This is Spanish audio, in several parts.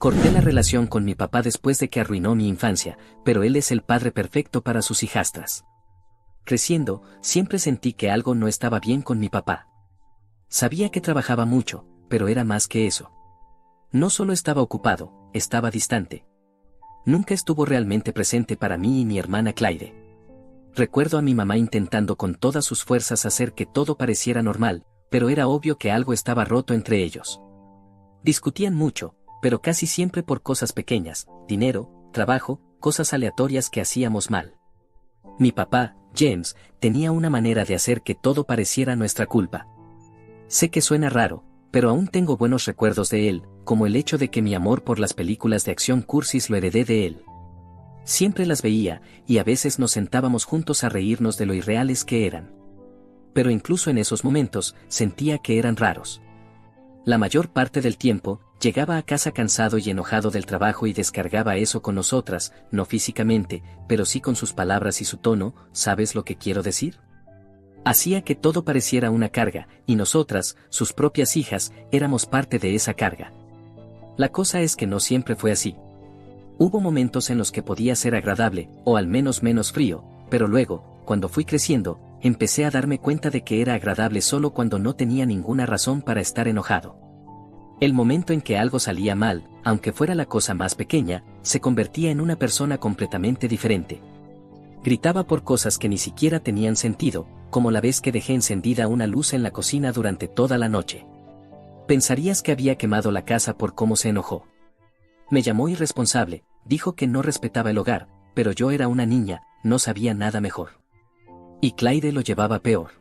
Corté la relación con mi papá después de que arruinó mi infancia, pero él es el padre perfecto para sus hijastras. Creciendo, siempre sentí que algo no estaba bien con mi papá. Sabía que trabajaba mucho, pero era más que eso. No solo estaba ocupado, estaba distante. Nunca estuvo realmente presente para mí y mi hermana Clyde. Recuerdo a mi mamá intentando con todas sus fuerzas hacer que todo pareciera normal, pero era obvio que algo estaba roto entre ellos. Discutían mucho, pero casi siempre por cosas pequeñas, dinero, trabajo, cosas aleatorias que hacíamos mal. Mi papá, James, tenía una manera de hacer que todo pareciera nuestra culpa. Sé que suena raro, pero aún tengo buenos recuerdos de él, como el hecho de que mi amor por las películas de acción cursis lo heredé de él. Siempre las veía, y a veces nos sentábamos juntos a reírnos de lo irreales que eran. Pero incluso en esos momentos, sentía que eran raros. La mayor parte del tiempo, llegaba a casa cansado y enojado del trabajo y descargaba eso con nosotras, no físicamente, pero sí con sus palabras y su tono. ¿Sabes lo que quiero decir? Hacía que todo pareciera una carga, y nosotras, sus propias hijas, éramos parte de esa carga. La cosa es que no siempre fue así. Hubo momentos en los que podía ser agradable, o al menos menos frío, pero luego, cuando fui creciendo, empecé a darme cuenta de que era agradable solo cuando no tenía ninguna razón para estar enojado. El momento en que algo salía mal, aunque fuera la cosa más pequeña, se convertía en una persona completamente diferente. Gritaba por cosas que ni siquiera tenían sentido, como la vez que dejé encendida una luz en la cocina durante toda la noche. Pensarías que había quemado la casa por cómo se enojó. Me llamó irresponsable, dijo que no respetaba el hogar, pero yo era una niña, no sabía nada mejor. Y Clyde lo llevaba peor.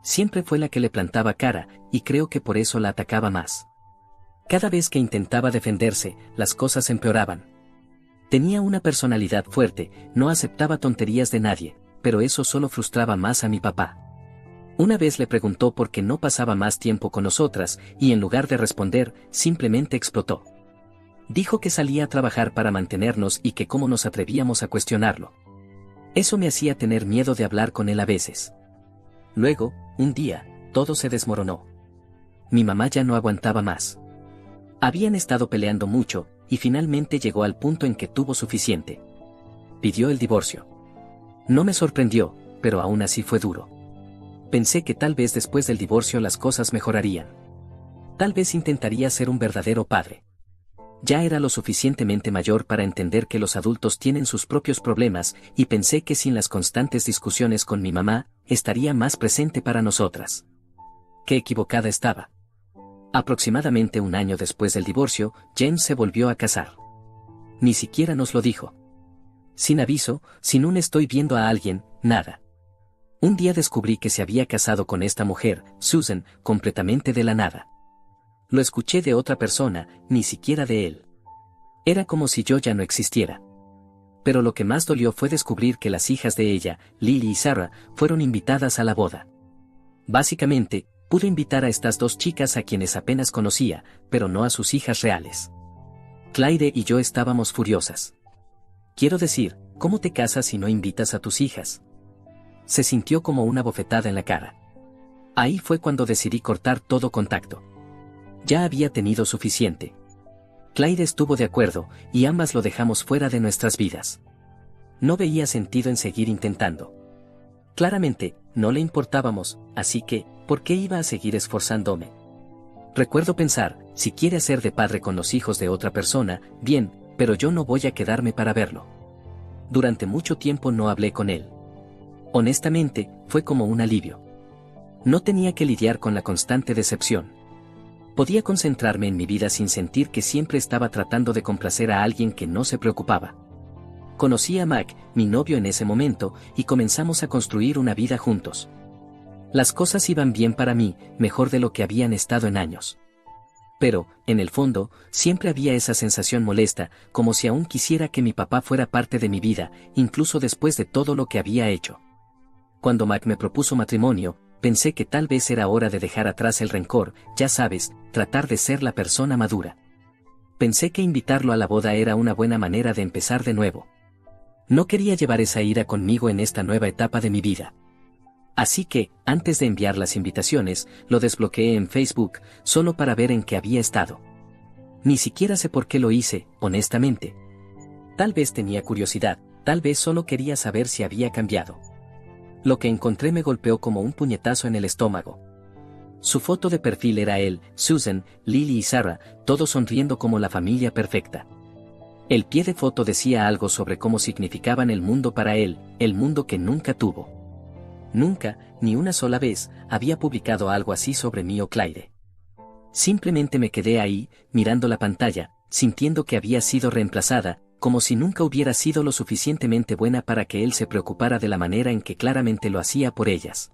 Siempre fue la que le plantaba cara, y creo que por eso la atacaba más. Cada vez que intentaba defenderse, las cosas empeoraban. Tenía una personalidad fuerte, no aceptaba tonterías de nadie, pero eso solo frustraba más a mi papá. Una vez le preguntó por qué no pasaba más tiempo con nosotras, y en lugar de responder, simplemente explotó. Dijo que salía a trabajar para mantenernos y que cómo nos atrevíamos a cuestionarlo. Eso me hacía tener miedo de hablar con él a veces. Luego, un día, todo se desmoronó. Mi mamá ya no aguantaba más. Habían estado peleando mucho, y finalmente llegó al punto en que tuvo suficiente. Pidió el divorcio. No me sorprendió, pero aún así fue duro. Pensé que tal vez después del divorcio las cosas mejorarían. Tal vez intentaría ser un verdadero padre. Ya era lo suficientemente mayor para entender que los adultos tienen sus propios problemas, y pensé que sin las constantes discusiones con mi mamá, estaría más presente para nosotras. Qué equivocada estaba. Aproximadamente un año después del divorcio, James se volvió a casar. Ni siquiera nos lo dijo. Sin aviso, sin un estoy viendo a alguien, nada. Un día descubrí que se había casado con esta mujer, Susan, completamente de la nada. Lo escuché de otra persona, ni siquiera de él. Era como si yo ya no existiera. Pero lo que más dolió fue descubrir que las hijas de ella, Lily y Sarah, fueron invitadas a la boda. Básicamente, pude invitar a estas dos chicas a quienes apenas conocía, pero no a sus hijas reales. Clyde y yo estábamos furiosas. Quiero decir, ¿cómo te casas si no invitas a tus hijas? Se sintió como una bofetada en la cara. Ahí fue cuando decidí cortar todo contacto. Ya había tenido suficiente. Clyde estuvo de acuerdo, y ambas lo dejamos fuera de nuestras vidas. No veía sentido en seguir intentando. Claramente, no le importábamos, así que, ¿por qué iba a seguir esforzándome? Recuerdo pensar, si quiere hacer de padre con los hijos de otra persona, bien, pero yo no voy a quedarme para verlo. Durante mucho tiempo no hablé con él. Honestamente, fue como un alivio. No tenía que lidiar con la constante decepción. Podía concentrarme en mi vida sin sentir que siempre estaba tratando de complacer a alguien que no se preocupaba. Conocí a Mac, mi novio en ese momento, y comenzamos a construir una vida juntos. Las cosas iban bien para mí, mejor de lo que habían estado en años. Pero, en el fondo, siempre había esa sensación molesta, como si aún quisiera que mi papá fuera parte de mi vida, incluso después de todo lo que había hecho. Cuando Mac me propuso matrimonio, pensé que tal vez era hora de dejar atrás el rencor, ya sabes, tratar de ser la persona madura. Pensé que invitarlo a la boda era una buena manera de empezar de nuevo. No quería llevar esa ira conmigo en esta nueva etapa de mi vida. Así que, antes de enviar las invitaciones, lo desbloqueé en Facebook, solo para ver en qué había estado. Ni siquiera sé por qué lo hice, honestamente. Tal vez tenía curiosidad, tal vez solo quería saber si había cambiado. Lo que encontré me golpeó como un puñetazo en el estómago. Su foto de perfil era él, Susan, Lily y Sarah, todos sonriendo como la familia perfecta. El pie de foto decía algo sobre cómo significaban el mundo para él, el mundo que nunca tuvo. Nunca, ni una sola vez, había publicado algo así sobre mí o Clyde. Simplemente me quedé ahí, mirando la pantalla, sintiendo que había sido reemplazada, como si nunca hubiera sido lo suficientemente buena para que él se preocupara de la manera en que claramente lo hacía por ellas.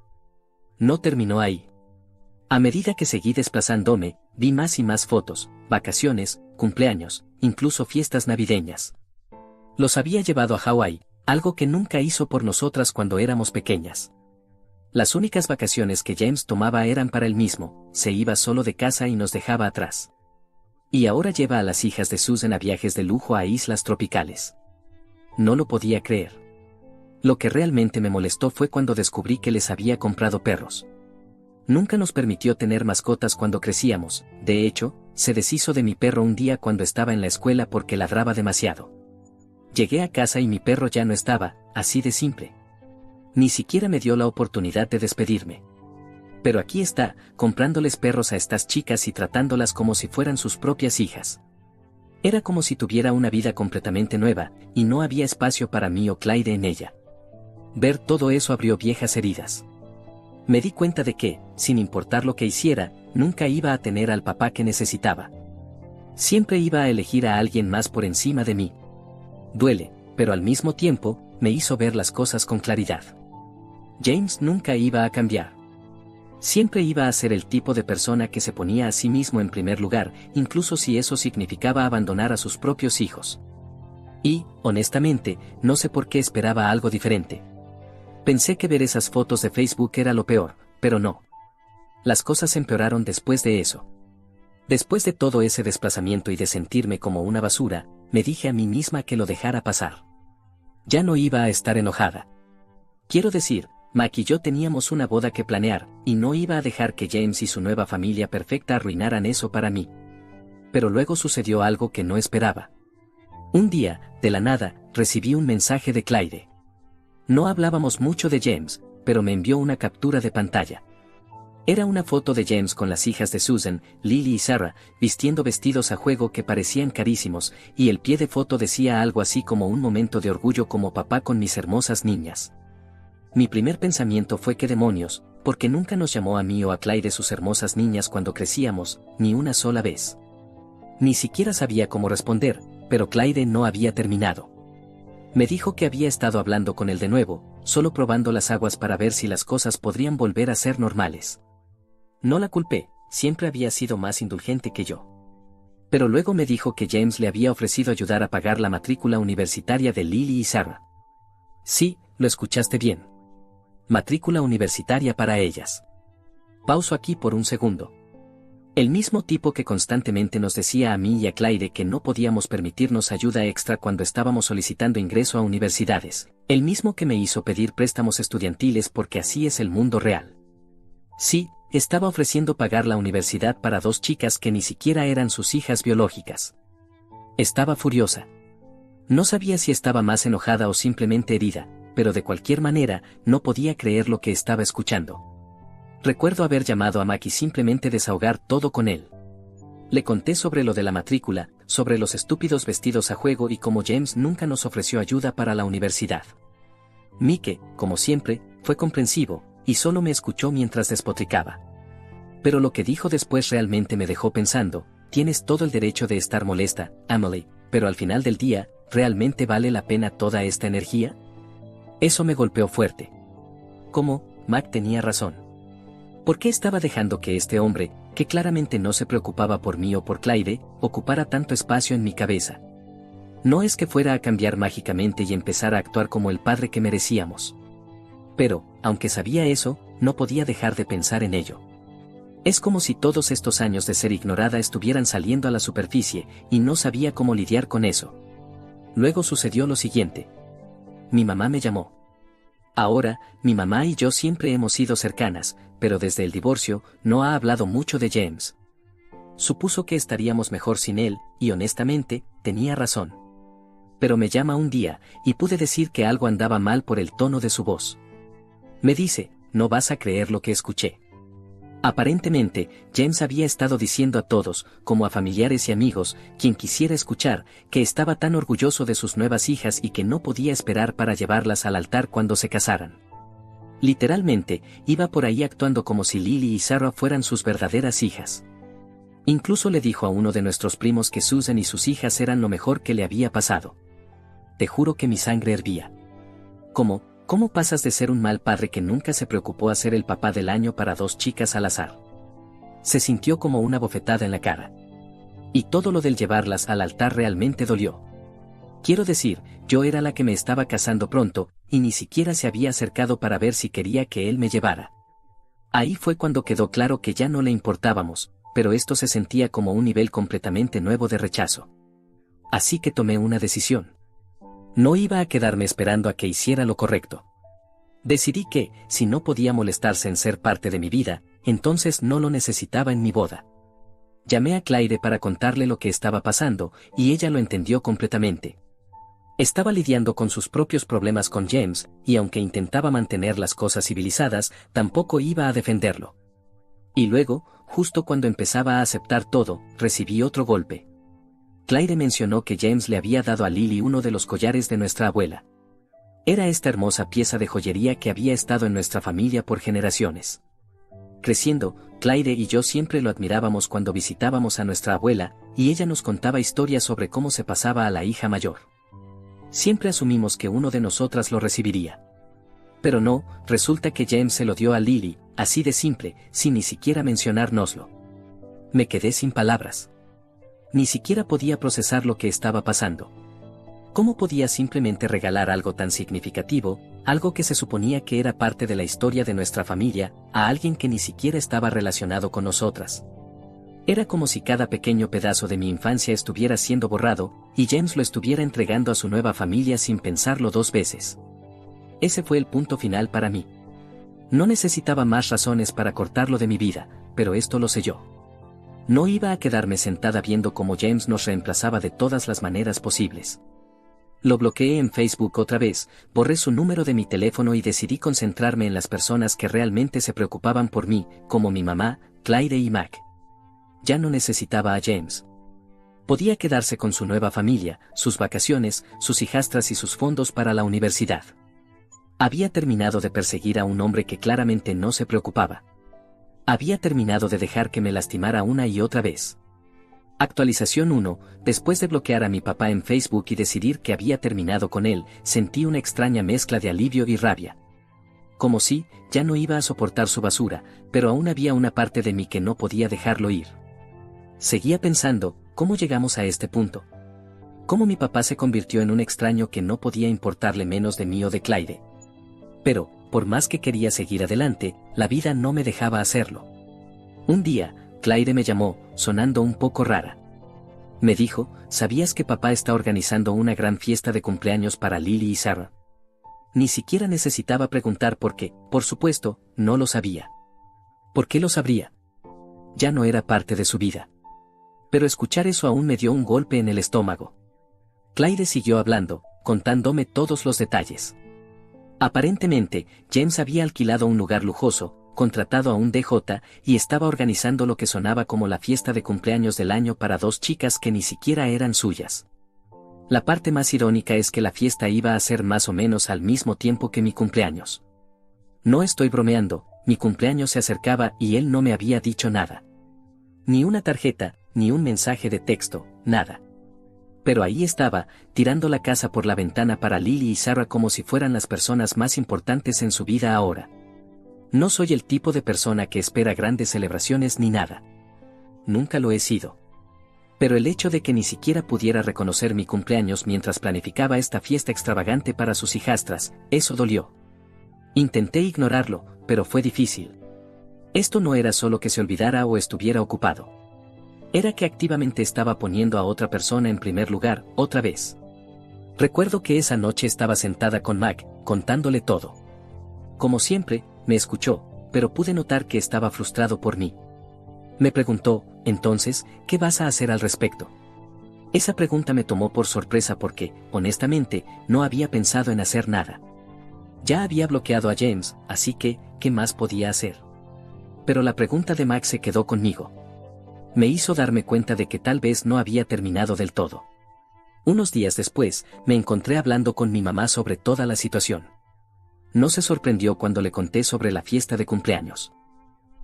No terminó ahí. A medida que seguí desplazándome, vi más y más fotos, vacaciones, cumpleaños, incluso fiestas navideñas. Los había llevado a Hawái, algo que nunca hizo por nosotras cuando éramos pequeñas. Las únicas vacaciones que James tomaba eran para él mismo, se iba solo de casa y nos dejaba atrás. Y ahora lleva a las hijas de Susan a viajes de lujo a islas tropicales. No lo podía creer. Lo que realmente me molestó fue cuando descubrí que les había comprado perros. Nunca nos permitió tener mascotas cuando crecíamos, de hecho, se deshizo de mi perro un día cuando estaba en la escuela porque ladraba demasiado. Llegué a casa y mi perro ya no estaba, así de simple. Ni siquiera me dio la oportunidad de despedirme. Pero aquí está, comprándoles perros a estas chicas y tratándolas como si fueran sus propias hijas. Era como si tuviera una vida completamente nueva, y no había espacio para mí o Clyde en ella. Ver todo eso abrió viejas heridas. Me di cuenta de que, sin importar lo que hiciera, nunca iba a tener al papá que necesitaba. Siempre iba a elegir a alguien más por encima de mí. Duele, pero al mismo tiempo, me hizo ver las cosas con claridad. James nunca iba a cambiar. Siempre iba a ser el tipo de persona que se ponía a sí mismo en primer lugar, incluso si eso significaba abandonar a sus propios hijos. Y, honestamente, no sé por qué esperaba algo diferente. Pensé que ver esas fotos de Facebook era lo peor, pero no. Las cosas empeoraron después de eso. Después de todo ese desplazamiento y de sentirme como una basura, me dije a mí misma que lo dejara pasar. Ya no iba a estar enojada. Quiero decir, Mac y yo teníamos una boda que planear, y no iba a dejar que James y su nueva familia perfecta arruinaran eso para mí. Pero luego sucedió algo que no esperaba. Un día, de la nada, recibí un mensaje de Clyde. No hablábamos mucho de James, pero me envió una captura de pantalla. Era una foto de James con las hijas de Susan, Lily y Sarah, vistiendo vestidos a juego que parecían carísimos, y el pie de foto decía algo así como un momento de orgullo como papá con mis hermosas niñas. Mi primer pensamiento fue que demonios, porque nunca nos llamó a mí o a Clyde sus hermosas niñas cuando crecíamos, ni una sola vez. Ni siquiera sabía cómo responder, pero Clyde no había terminado. Me dijo que había estado hablando con él de nuevo, solo probando las aguas para ver si las cosas podrían volver a ser normales. No la culpé, siempre había sido más indulgente que yo. Pero luego me dijo que James le había ofrecido ayudar a pagar la matrícula universitaria de Lily y Sarah. Sí, lo escuchaste bien. Matrícula universitaria para ellas. Pauso aquí por un segundo. El mismo tipo que constantemente nos decía a mí y a Clyde que no podíamos permitirnos ayuda extra cuando estábamos solicitando ingreso a universidades. El mismo que me hizo pedir préstamos estudiantiles porque así es el mundo real. Sí, estaba ofreciendo pagar la universidad para dos chicas que ni siquiera eran sus hijas biológicas. Estaba furiosa. No sabía si estaba más enojada o simplemente herida, pero de cualquier manera, no podía creer lo que estaba escuchando. Recuerdo haber llamado a Mac y simplemente desahogar todo con él. Le conté sobre lo de la matrícula, sobre los estúpidos vestidos a juego y cómo James nunca nos ofreció ayuda para la universidad. Mike, como siempre, fue comprensivo, y solo me escuchó mientras despotricaba. Pero lo que dijo después realmente me dejó pensando, tienes todo el derecho de estar molesta, Emily, pero al final del día, ¿realmente vale la pena toda esta energía? Eso me golpeó fuerte. ¿Cómo? Mac tenía razón. ¿Por qué estaba dejando que este hombre, que claramente no se preocupaba por mí o por Clyde, ocupara tanto espacio en mi cabeza? No es que fuera a cambiar mágicamente y empezar a actuar como el padre que merecíamos. Pero, aunque sabía eso, no podía dejar de pensar en ello. Es como si todos estos años de ser ignorada estuvieran saliendo a la superficie, y no sabía cómo lidiar con eso. Luego sucedió lo siguiente. Mi mamá me llamó. Ahora, mi mamá y yo siempre hemos sido cercanas, pero desde el divorcio, no ha hablado mucho de James. Supuso que estaríamos mejor sin él, y honestamente, tenía razón. Pero me llama un día, y pude decir que algo andaba mal por el tono de su voz. Me dice, no vas a creer lo que escuché. Aparentemente, James había estado diciendo a todos, como a familiares y amigos, quien quisiera escuchar, que estaba tan orgulloso de sus nuevas hijas y que no podía esperar para llevarlas al altar cuando se casaran. Literalmente, iba por ahí actuando como si Lily y Sarah fueran sus verdaderas hijas. Incluso le dijo a uno de nuestros primos que Susan y sus hijas eran lo mejor que le había pasado. Te juro que mi sangre hervía. ¿Cómo pasas de ser un mal padre que nunca se preocupó a ser el papá del año para 2 chicas al azar? Se sintió como una bofetada en la cara. Y todo lo del llevarlas al altar realmente dolió. Quiero decir, yo era la que me estaba casando pronto, y ni siquiera se había acercado para ver si quería que él me llevara. Ahí fue cuando quedó claro que ya no le importábamos, pero esto se sentía como un nivel completamente nuevo de rechazo. Así que tomé una decisión. No iba a quedarme esperando a que hiciera lo correcto. Decidí que, si no podía molestarse en ser parte de mi vida, entonces no lo necesitaba en mi boda. Llamé a Claire para contarle lo que estaba pasando, y ella lo entendió completamente. Estaba lidiando con sus propios problemas con James, y aunque intentaba mantener las cosas civilizadas, tampoco iba a defenderlo. Y luego, justo cuando empezaba a aceptar todo, recibí otro golpe. Claire mencionó que James le había dado a Lily uno de los collares de nuestra abuela. Era esta hermosa pieza de joyería que había estado en nuestra familia por generaciones. Creciendo, Claire y yo siempre lo admirábamos cuando visitábamos a nuestra abuela, y ella nos contaba historias sobre cómo se pasaba a la hija mayor. Siempre asumimos que uno de nosotras lo recibiría. Pero no, resulta que James se lo dio a Lily, así de simple, sin ni siquiera mencionárnoslo. Me quedé sin palabras. Ni siquiera podía procesar lo que estaba pasando. ¿Cómo podía simplemente regalar algo tan significativo, algo que se suponía que era parte de la historia de nuestra familia, a alguien que ni siquiera estaba relacionado con nosotras? Era como si cada pequeño pedazo de mi infancia estuviera siendo borrado, y James lo estuviera entregando a su nueva familia sin pensarlo 2 veces. Ese fue el punto final para mí. No necesitaba más razones para cortarlo de mi vida, pero esto lo sé yo. No iba a quedarme sentada viendo cómo James nos reemplazaba de todas las maneras posibles. Lo bloqueé en Facebook otra vez, borré su número de mi teléfono y decidí concentrarme en las personas que realmente se preocupaban por mí, como mi mamá, Claire y Mac. Ya no necesitaba a James. Podía quedarse con su nueva familia, sus vacaciones, sus hijastras y sus fondos para la universidad. Había terminado de perseguir a un hombre que claramente no se preocupaba. Había terminado de dejar que me lastimara una y otra vez. Actualización 1. Después de bloquear a mi papá en Facebook y decidir que había terminado con él, sentí una extraña mezcla de alivio y rabia. Como si, ya no iba a soportar su basura, pero aún había una parte de mí que no podía dejarlo ir. Seguía pensando, ¿cómo llegamos a este punto? ¿Cómo mi papá se convirtió en un extraño que no podía importarle menos de mí o de Claire? Pero, por más que quería seguir adelante, la vida no me dejaba hacerlo. Un día, Claire me llamó, sonando un poco rara. Me dijo, ¿sabías que papá está organizando una gran fiesta de cumpleaños para Lily y Sarah? Ni siquiera necesitaba preguntar por qué, por supuesto, no lo sabía. ¿Por qué lo sabría? Ya no era parte de su vida. Pero escuchar eso aún me dio un golpe en el estómago. Claire siguió hablando, contándome todos los detalles. Aparentemente, James había alquilado un lugar lujoso, contratado a un DJ, y estaba organizando lo que sonaba como la fiesta de cumpleaños del año para 2 chicas que ni siquiera eran suyas. La parte más irónica es que la fiesta iba a ser más o menos al mismo tiempo que mi cumpleaños. No estoy bromeando, mi cumpleaños se acercaba y él no me había dicho nada. Ni una tarjeta, ni un mensaje de texto, nada. Pero ahí estaba, tirando la casa por la ventana para Lily y Sarah como si fueran las personas más importantes en su vida ahora. No soy el tipo de persona que espera grandes celebraciones ni nada. Nunca lo he sido. Pero el hecho de que ni siquiera pudiera reconocer mi cumpleaños mientras planificaba esta fiesta extravagante para sus hijastras, eso dolió. Intenté ignorarlo, pero fue difícil. Esto no era solo que se olvidara o estuviera ocupado. Era que activamente estaba poniendo a otra persona en primer lugar, otra vez. Recuerdo que esa noche estaba sentada con Mac, contándole todo. Como siempre, me escuchó, pero pude notar que estaba frustrado por mí. Me preguntó, entonces, ¿qué vas a hacer al respecto? Esa pregunta me tomó por sorpresa porque, honestamente, no había pensado en hacer nada. Ya había bloqueado a James, así que, ¿qué más podía hacer? Pero la pregunta de Max se quedó conmigo. Me hizo darme cuenta de que tal vez no había terminado del todo. Unos días después, me encontré hablando con mi mamá sobre toda la situación. No se sorprendió cuando le conté sobre la fiesta de cumpleaños.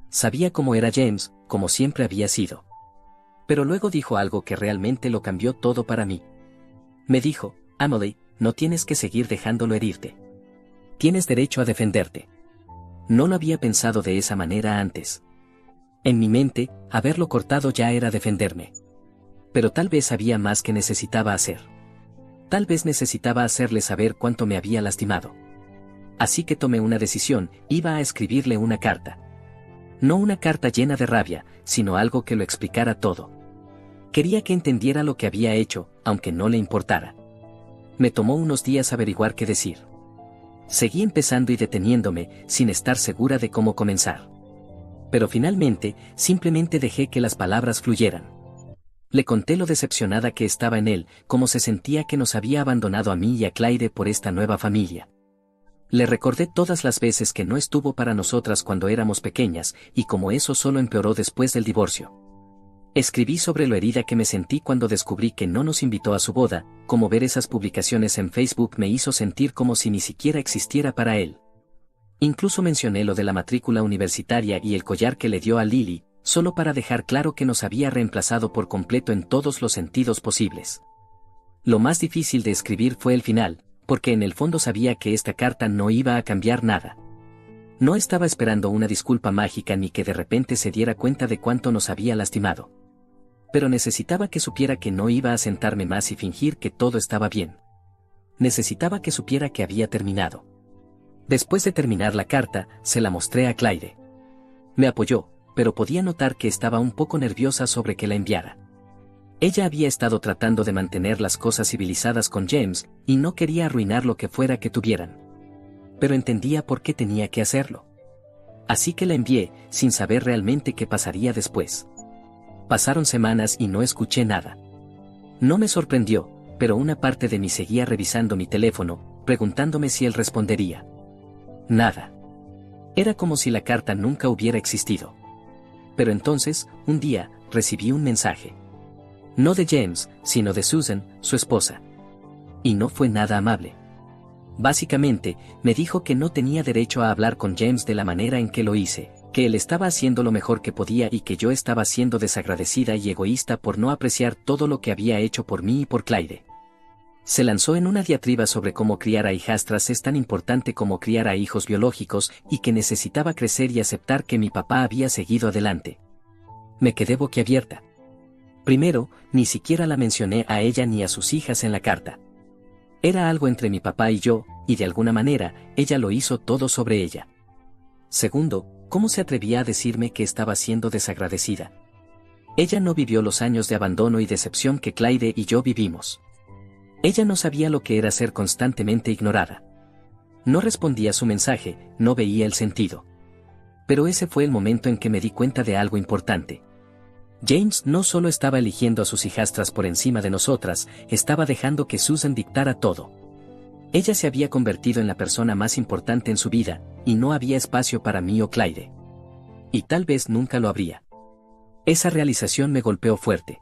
Sabía cómo era James, como siempre había sido. Pero luego dijo algo que realmente lo cambió todo para mí. Me dijo, Emily, no tienes que seguir dejándolo herirte. Tienes derecho a defenderte. No lo había pensado de esa manera antes. En mi mente, haberlo cortado ya era defenderme. Pero tal vez había más que necesitaba hacer. Tal vez necesitaba hacerle saber cuánto me había lastimado. Así que tomé una decisión, iba a escribirle una carta. No una carta llena de rabia, sino algo que lo explicara todo. Quería que entendiera lo que había hecho, aunque no le importara. Me tomó unos días averiguar qué decir. Seguí empezando y deteniéndome, sin estar segura de cómo comenzar. Pero finalmente, simplemente dejé que las palabras fluyeran. Le conté lo decepcionada que estaba en él, cómo se sentía que nos había abandonado a mí y a Claire por esta nueva familia. Le recordé todas las veces que no estuvo para nosotras cuando éramos pequeñas, y cómo eso solo empeoró después del divorcio. Escribí sobre lo herida que me sentí cuando descubrí que no nos invitó a su boda, como ver esas publicaciones en Facebook me hizo sentir como si ni siquiera existiera para él. Incluso mencioné lo de la matrícula universitaria y el collar que le dio a Lily, solo para dejar claro que nos había reemplazado por completo en todos los sentidos posibles. Lo más difícil de escribir fue el final, porque en el fondo sabía que esta carta no iba a cambiar nada. No estaba esperando una disculpa mágica ni que de repente se diera cuenta de cuánto nos había lastimado. Pero necesitaba que supiera que no iba a sentarme más y fingir que todo estaba bien. Necesitaba que supiera que había terminado. Después de terminar la carta, se la mostré a Claire. Me apoyó, pero podía notar que estaba un poco nerviosa sobre que la enviara. Ella había estado tratando de mantener las cosas civilizadas con James, y no quería arruinar lo que fuera que tuvieran. Pero entendía por qué tenía que hacerlo. Así que la envié, sin saber realmente qué pasaría después. Pasaron semanas y no escuché nada. No me sorprendió, pero una parte de mí seguía revisando mi teléfono, preguntándome si él respondería. Nada. Era como si la carta nunca hubiera existido. Pero entonces, un día, recibí un mensaje. No de James, sino de Susan, su esposa. Y no fue nada amable. Básicamente, me dijo que no tenía derecho a hablar con James de la manera en que lo hice, que él estaba haciendo lo mejor que podía y que yo estaba siendo desagradecida y egoísta por no apreciar todo lo que había hecho por mí y por Claire. Se lanzó en una diatriba sobre cómo criar a hijastras es tan importante como criar a hijos biológicos y que necesitaba crecer y aceptar que mi papá había seguido adelante. Me quedé boquiabierta. Primero, ni siquiera la mencioné a ella ni a sus hijas en la carta. Era algo entre mi papá y yo, y de alguna manera, ella lo hizo todo sobre ella. Segundo, ¿cómo se atrevía a decirme que estaba siendo desagradecida? Ella no vivió los años de abandono y decepción que Claire y yo vivimos. Ella no sabía lo que era ser constantemente ignorada. No respondía a su mensaje, no veía el sentido. Pero ese fue el momento en que me di cuenta de algo importante. James no solo estaba eligiendo a sus hijastras por encima de nosotras, estaba dejando que Susan dictara todo. Ella se había convertido en la persona más importante en su vida, y no había espacio para mí o Claire. Y tal vez nunca lo habría. Esa realización me golpeó fuerte.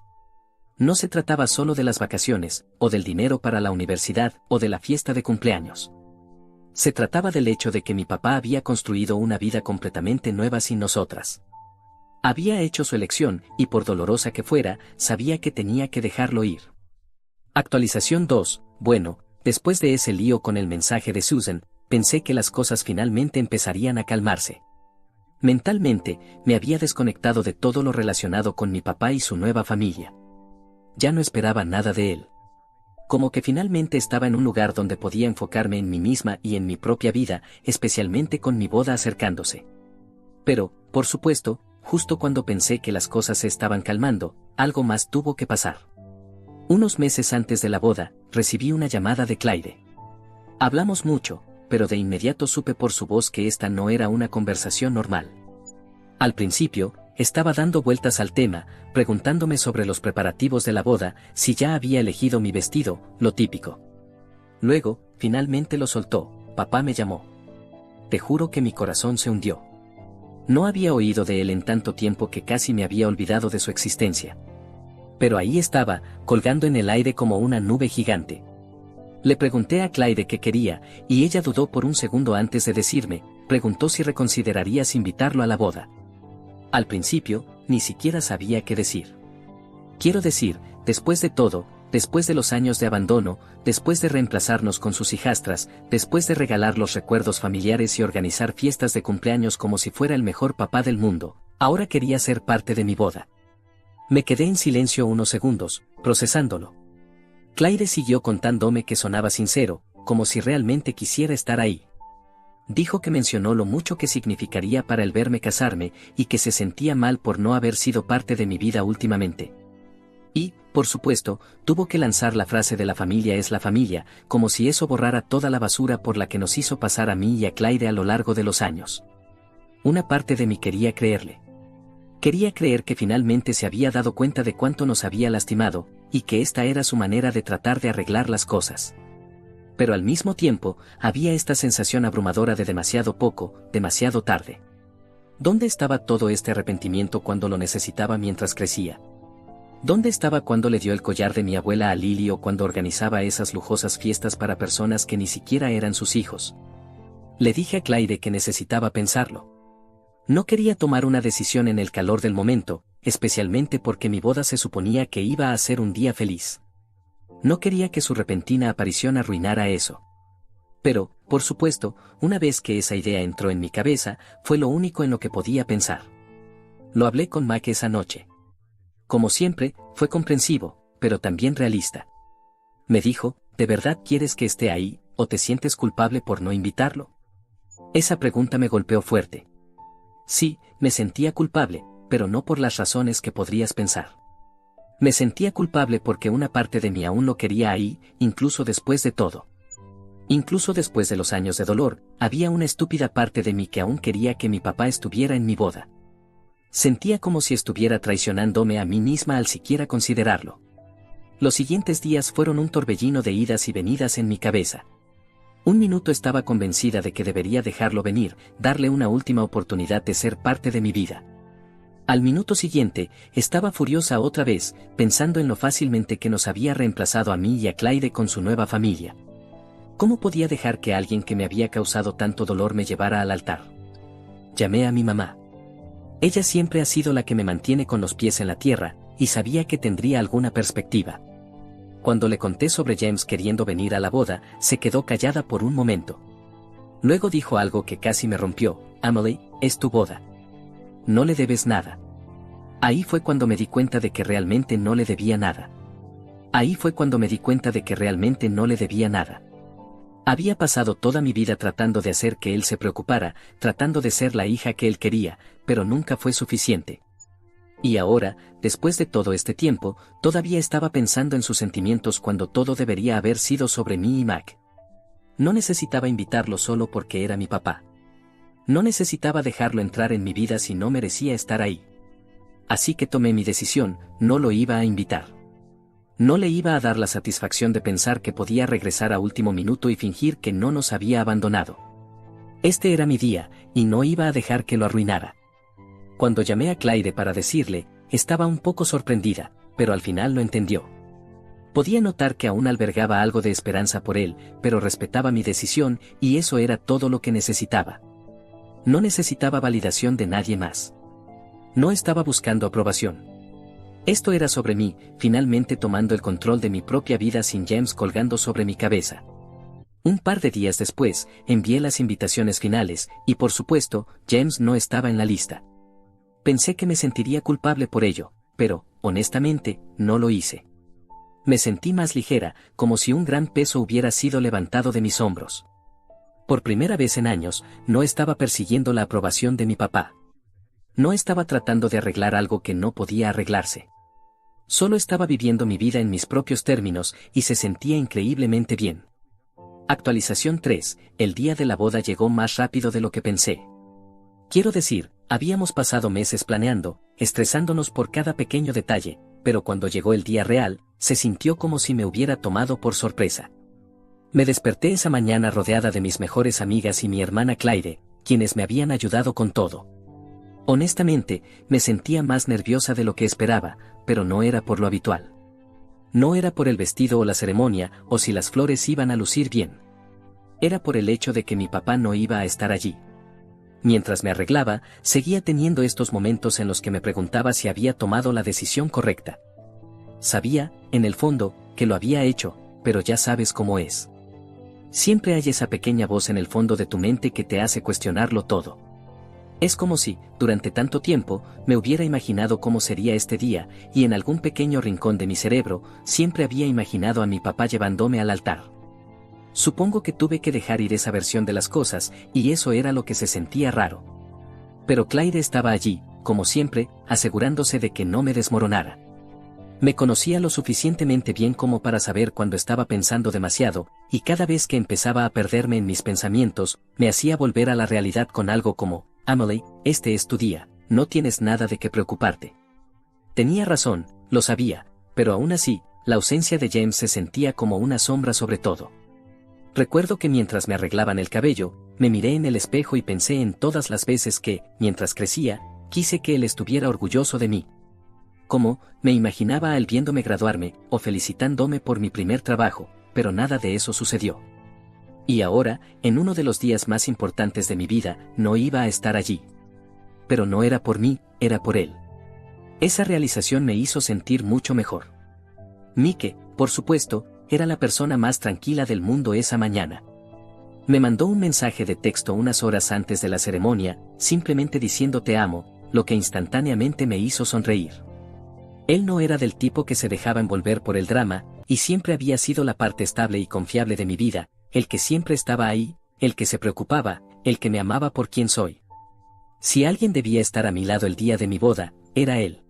No se trataba solo de las vacaciones, o del dinero para la universidad, o de la fiesta de cumpleaños. Se trataba del hecho de que mi papá había construido una vida completamente nueva sin nosotras. Había hecho su elección, y por dolorosa que fuera, sabía que tenía que dejarlo ir. Actualización 2. Bueno, después de ese lío con el mensaje de Susan, pensé que las cosas finalmente empezarían a calmarse. Mentalmente, me había desconectado de todo lo relacionado con mi papá y su nueva familia. Ya no esperaba nada de él. Como que finalmente estaba en un lugar donde podía enfocarme en mí misma y en mi propia vida, especialmente con mi boda acercándose. Pero, por supuesto, justo cuando pensé que las cosas se estaban calmando, algo más tuvo que pasar. Unos meses antes de la boda, recibí una llamada de Claire. Hablamos mucho, pero de inmediato supe por su voz que esta no era una conversación normal. Al principio, Estaba dando vueltas al tema, preguntándome sobre los preparativos de la boda, si ya había elegido mi vestido, lo típico. Luego, finalmente lo soltó. Papá me llamó. Te juro que mi corazón se hundió. No había oído de él en tanto tiempo que casi me había olvidado de su existencia. Pero ahí estaba, colgando en el aire como una nube gigante. Le pregunté a Clyde qué quería, y ella dudó por un segundo antes de decirme. Preguntó si reconsiderarías invitarlo a la boda. Al principio, ni siquiera sabía qué decir. Quiero decir, después de todo, después de los años de abandono, después de reemplazarnos con sus hijastras, después de regalar los recuerdos familiares y organizar fiestas de cumpleaños como si fuera el mejor papá del mundo, ahora quería ser parte de mi boda. Me quedé en silencio unos segundos, procesándolo. Clyde siguió contándome que sonaba sincero, como si realmente quisiera estar ahí. Dijo que mencionó lo mucho que significaría para él verme casarme y que se sentía mal por no haber sido parte de mi vida últimamente. Y, por supuesto, tuvo que lanzar la frase de la familia es la familia, como si eso borrara toda la basura por la que nos hizo pasar a mí y a Clyde a lo largo de los años. Una parte de mí quería creerle. Quería creer que finalmente se había dado cuenta de cuánto nos había lastimado, y que esta era su manera de tratar de arreglar las cosas. Pero al mismo tiempo, había esta sensación abrumadora de demasiado poco, demasiado tarde. ¿Dónde estaba todo este arrepentimiento cuando lo necesitaba mientras crecía? ¿Dónde estaba cuando le dio el collar de mi abuela a Lily o cuando organizaba esas lujosas fiestas para personas que ni siquiera eran sus hijos? Le dije a Clyde que necesitaba pensarlo. No quería tomar una decisión en el calor del momento, especialmente porque mi boda se suponía que iba a ser un día feliz. No quería que su repentina aparición arruinara eso. Pero, por supuesto, una vez que esa idea entró en mi cabeza, fue lo único en lo que podía pensar. Lo hablé con Mac esa noche. Como siempre, fue comprensivo, pero también realista. Me dijo, ¿de verdad quieres que esté ahí, o te sientes culpable por no invitarlo? Esa pregunta me golpeó fuerte. Sí, me sentía culpable, pero no por las razones que podrías pensar. Me sentía culpable porque una parte de mí aún lo quería ahí, incluso después de todo. Incluso después de los años de dolor, había una estúpida parte de mí que aún quería que mi papá estuviera en mi boda. Sentía como si estuviera traicionándome a mí misma al siquiera considerarlo. Los siguientes días fueron un torbellino de idas y venidas en mi cabeza. Un minuto estaba convencida de que debería dejarlo venir, darle una última oportunidad de ser parte de mi vida. Al minuto siguiente, estaba furiosa otra vez, pensando en lo fácilmente que nos había reemplazado a mí y a Clyde con su nueva familia. ¿Cómo podía dejar que alguien que me había causado tanto dolor me llevara al altar? Llamé a mi mamá. Ella siempre ha sido la que me mantiene con los pies en la tierra, y sabía que tendría alguna perspectiva. Cuando le conté sobre James queriendo venir a la boda, se quedó callada por un momento. Luego dijo algo que casi me rompió. Emily, es tu boda. No le debes nada. Ahí fue cuando me di cuenta de que realmente no le debía nada. Ahí fue cuando me di cuenta de que realmente no le debía nada. Había pasado toda mi vida tratando de hacer que él se preocupara, tratando de ser la hija que él quería, pero nunca fue suficiente. Y ahora, después de todo este tiempo, todavía estaba pensando en sus sentimientos cuando todo debería haber sido sobre mí y Mac. No necesitaba invitarlo solo porque era mi papá. No necesitaba dejarlo entrar en mi vida si no merecía estar ahí. Así que tomé mi decisión, no lo iba a invitar. No le iba a dar la satisfacción de pensar que podía regresar a último minuto y fingir que no nos había abandonado. Este era mi día, y no iba a dejar que lo arruinara. Cuando llamé a Clyde para decirle, estaba un poco sorprendida, pero al final lo entendió. Podía notar que aún albergaba algo de esperanza por él, pero respetaba mi decisión, y eso era todo lo que necesitaba. No necesitaba validación de nadie más. No estaba buscando aprobación. Esto era sobre mí, finalmente tomando el control de mi propia vida sin James colgando sobre mi cabeza. Un par de días después, envié las invitaciones finales, y por supuesto, James no estaba en la lista. Pensé que me sentiría culpable por ello, pero, honestamente, no lo hice. Me sentí más ligera, como si un gran peso hubiera sido levantado de mis hombros. Por primera vez en años, no estaba persiguiendo la aprobación de mi papá. No estaba tratando de arreglar algo que no podía arreglarse. Solo estaba viviendo mi vida en mis propios términos, y se sentía increíblemente bien. Actualización 3, el día de la boda llegó más rápido de lo que pensé. Quiero decir, Habíamos pasado meses planeando, estresándonos por cada pequeño detalle, pero cuando llegó el día real, se sintió como si me hubiera tomado por sorpresa. Me desperté esa mañana rodeada de mis mejores amigas y mi hermana Claire, quienes me habían ayudado con todo. Honestamente, me sentía más nerviosa de lo que esperaba, pero no era por lo habitual. No era por el vestido o la ceremonia, o si las flores iban a lucir bien. Era por el hecho de que mi papá no iba a estar allí. Mientras me arreglaba, seguía teniendo estos momentos en los que me preguntaba si había tomado la decisión correcta. Sabía, en el fondo, que lo había hecho, pero ya sabes cómo es. Siempre hay esa pequeña voz en el fondo de tu mente que te hace cuestionarlo todo. Es como si, durante tanto tiempo, me hubiera imaginado cómo sería este día, y en algún pequeño rincón de mi cerebro, siempre había imaginado a mi papá llevándome al altar. Supongo que tuve que dejar ir esa versión de las cosas, y eso era lo que se sentía raro. Pero Claire estaba allí, como siempre, asegurándose de que no me desmoronara. Me conocía lo suficientemente bien como para saber cuando estaba pensando demasiado, y cada vez que empezaba a perderme en mis pensamientos, me hacía volver a la realidad con algo como: Amelie, este es tu día, no tienes nada de qué preocuparte. Tenía razón, lo sabía, pero aún así, la ausencia de James se sentía como una sombra sobre todo. Recuerdo que mientras me arreglaban el cabello, me miré en el espejo y pensé en todas las veces que, mientras crecía, quise que él estuviera orgulloso de mí. Como, me imaginaba a él viéndome graduarme, o felicitándome por mi primer trabajo, pero nada de eso sucedió. Y ahora, en uno de los días más importantes de mi vida, no iba a estar allí. Pero no era por mí, era por él. Esa realización me hizo sentir mucho mejor. Mike, por supuesto, era la persona más tranquila del mundo esa mañana. Me mandó un mensaje de texto unas horas antes de la ceremonia, simplemente diciendo te amo, lo que instantáneamente me hizo sonreír. Él no era del tipo que se dejaba envolver por el drama, y siempre había sido la parte estable y confiable de mi vida, el que siempre estaba ahí, el que se preocupaba, el que me amaba por quien soy. Si alguien debía estar a mi lado el día de mi boda, era él.